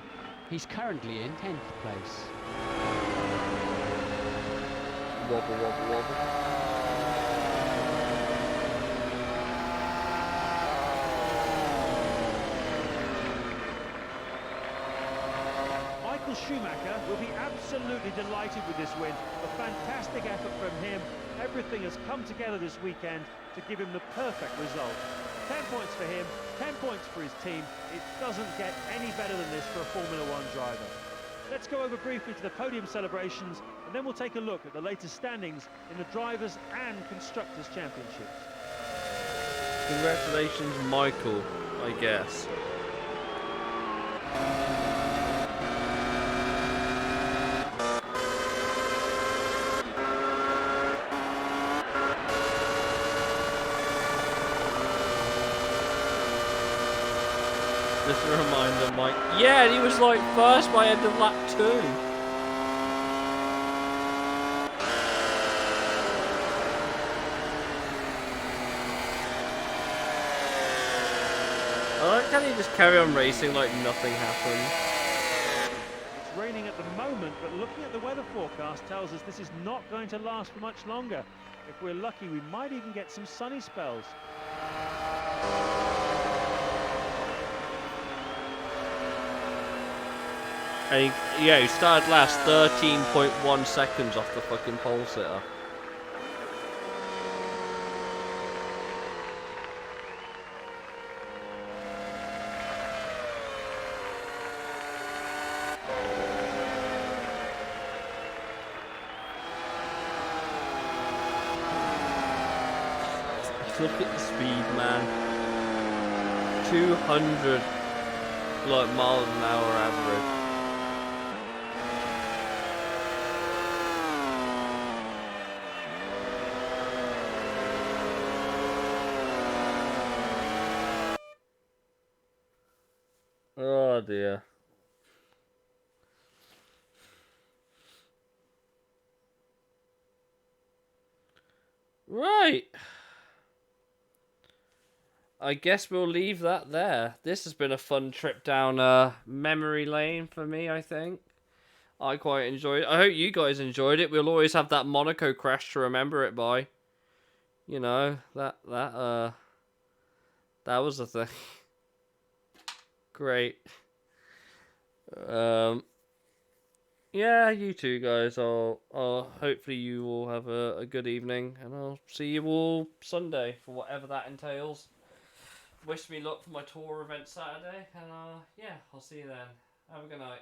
He's currently in 10th place. Wobble, wobble, wobble. Michael Schumacher will be absolutely delighted with this win. A fantastic effort from him. Everything has come together this weekend to give him the perfect result. 10 points for him, 10 points for his team. It doesn't get any better than this for a Formula One driver. Let's go over briefly to the podium celebrations, and then we'll take a look at the latest standings in the Drivers' and Constructors' Championships. Congratulations, Michael, I guess. Just a reminder, Mike. Yeah, and he was like first by end of lap 2. I like how he just carry on racing like nothing happened. It's raining at the moment, but looking at the weather forecast tells us this is not going to last for much longer. If we're lucky, we might even get some sunny spells. And he started last 13.1 seconds off the fucking pole sitter. Look at the speed, man. 200 miles an hour average. Oh dear. Right. I guess we'll leave that there. This has been a fun trip down memory lane for me, I think. I quite enjoyed it. I hope you guys enjoyed it. We'll always have that Monaco crash to remember it by. You know, that was the thing. Great. Yeah, you too, guys. I'll hopefully you all have a good evening, and I'll see you all Sunday for whatever that entails. Wish me luck for my tour event Saturday, and yeah, I'll see you then. Have a good night.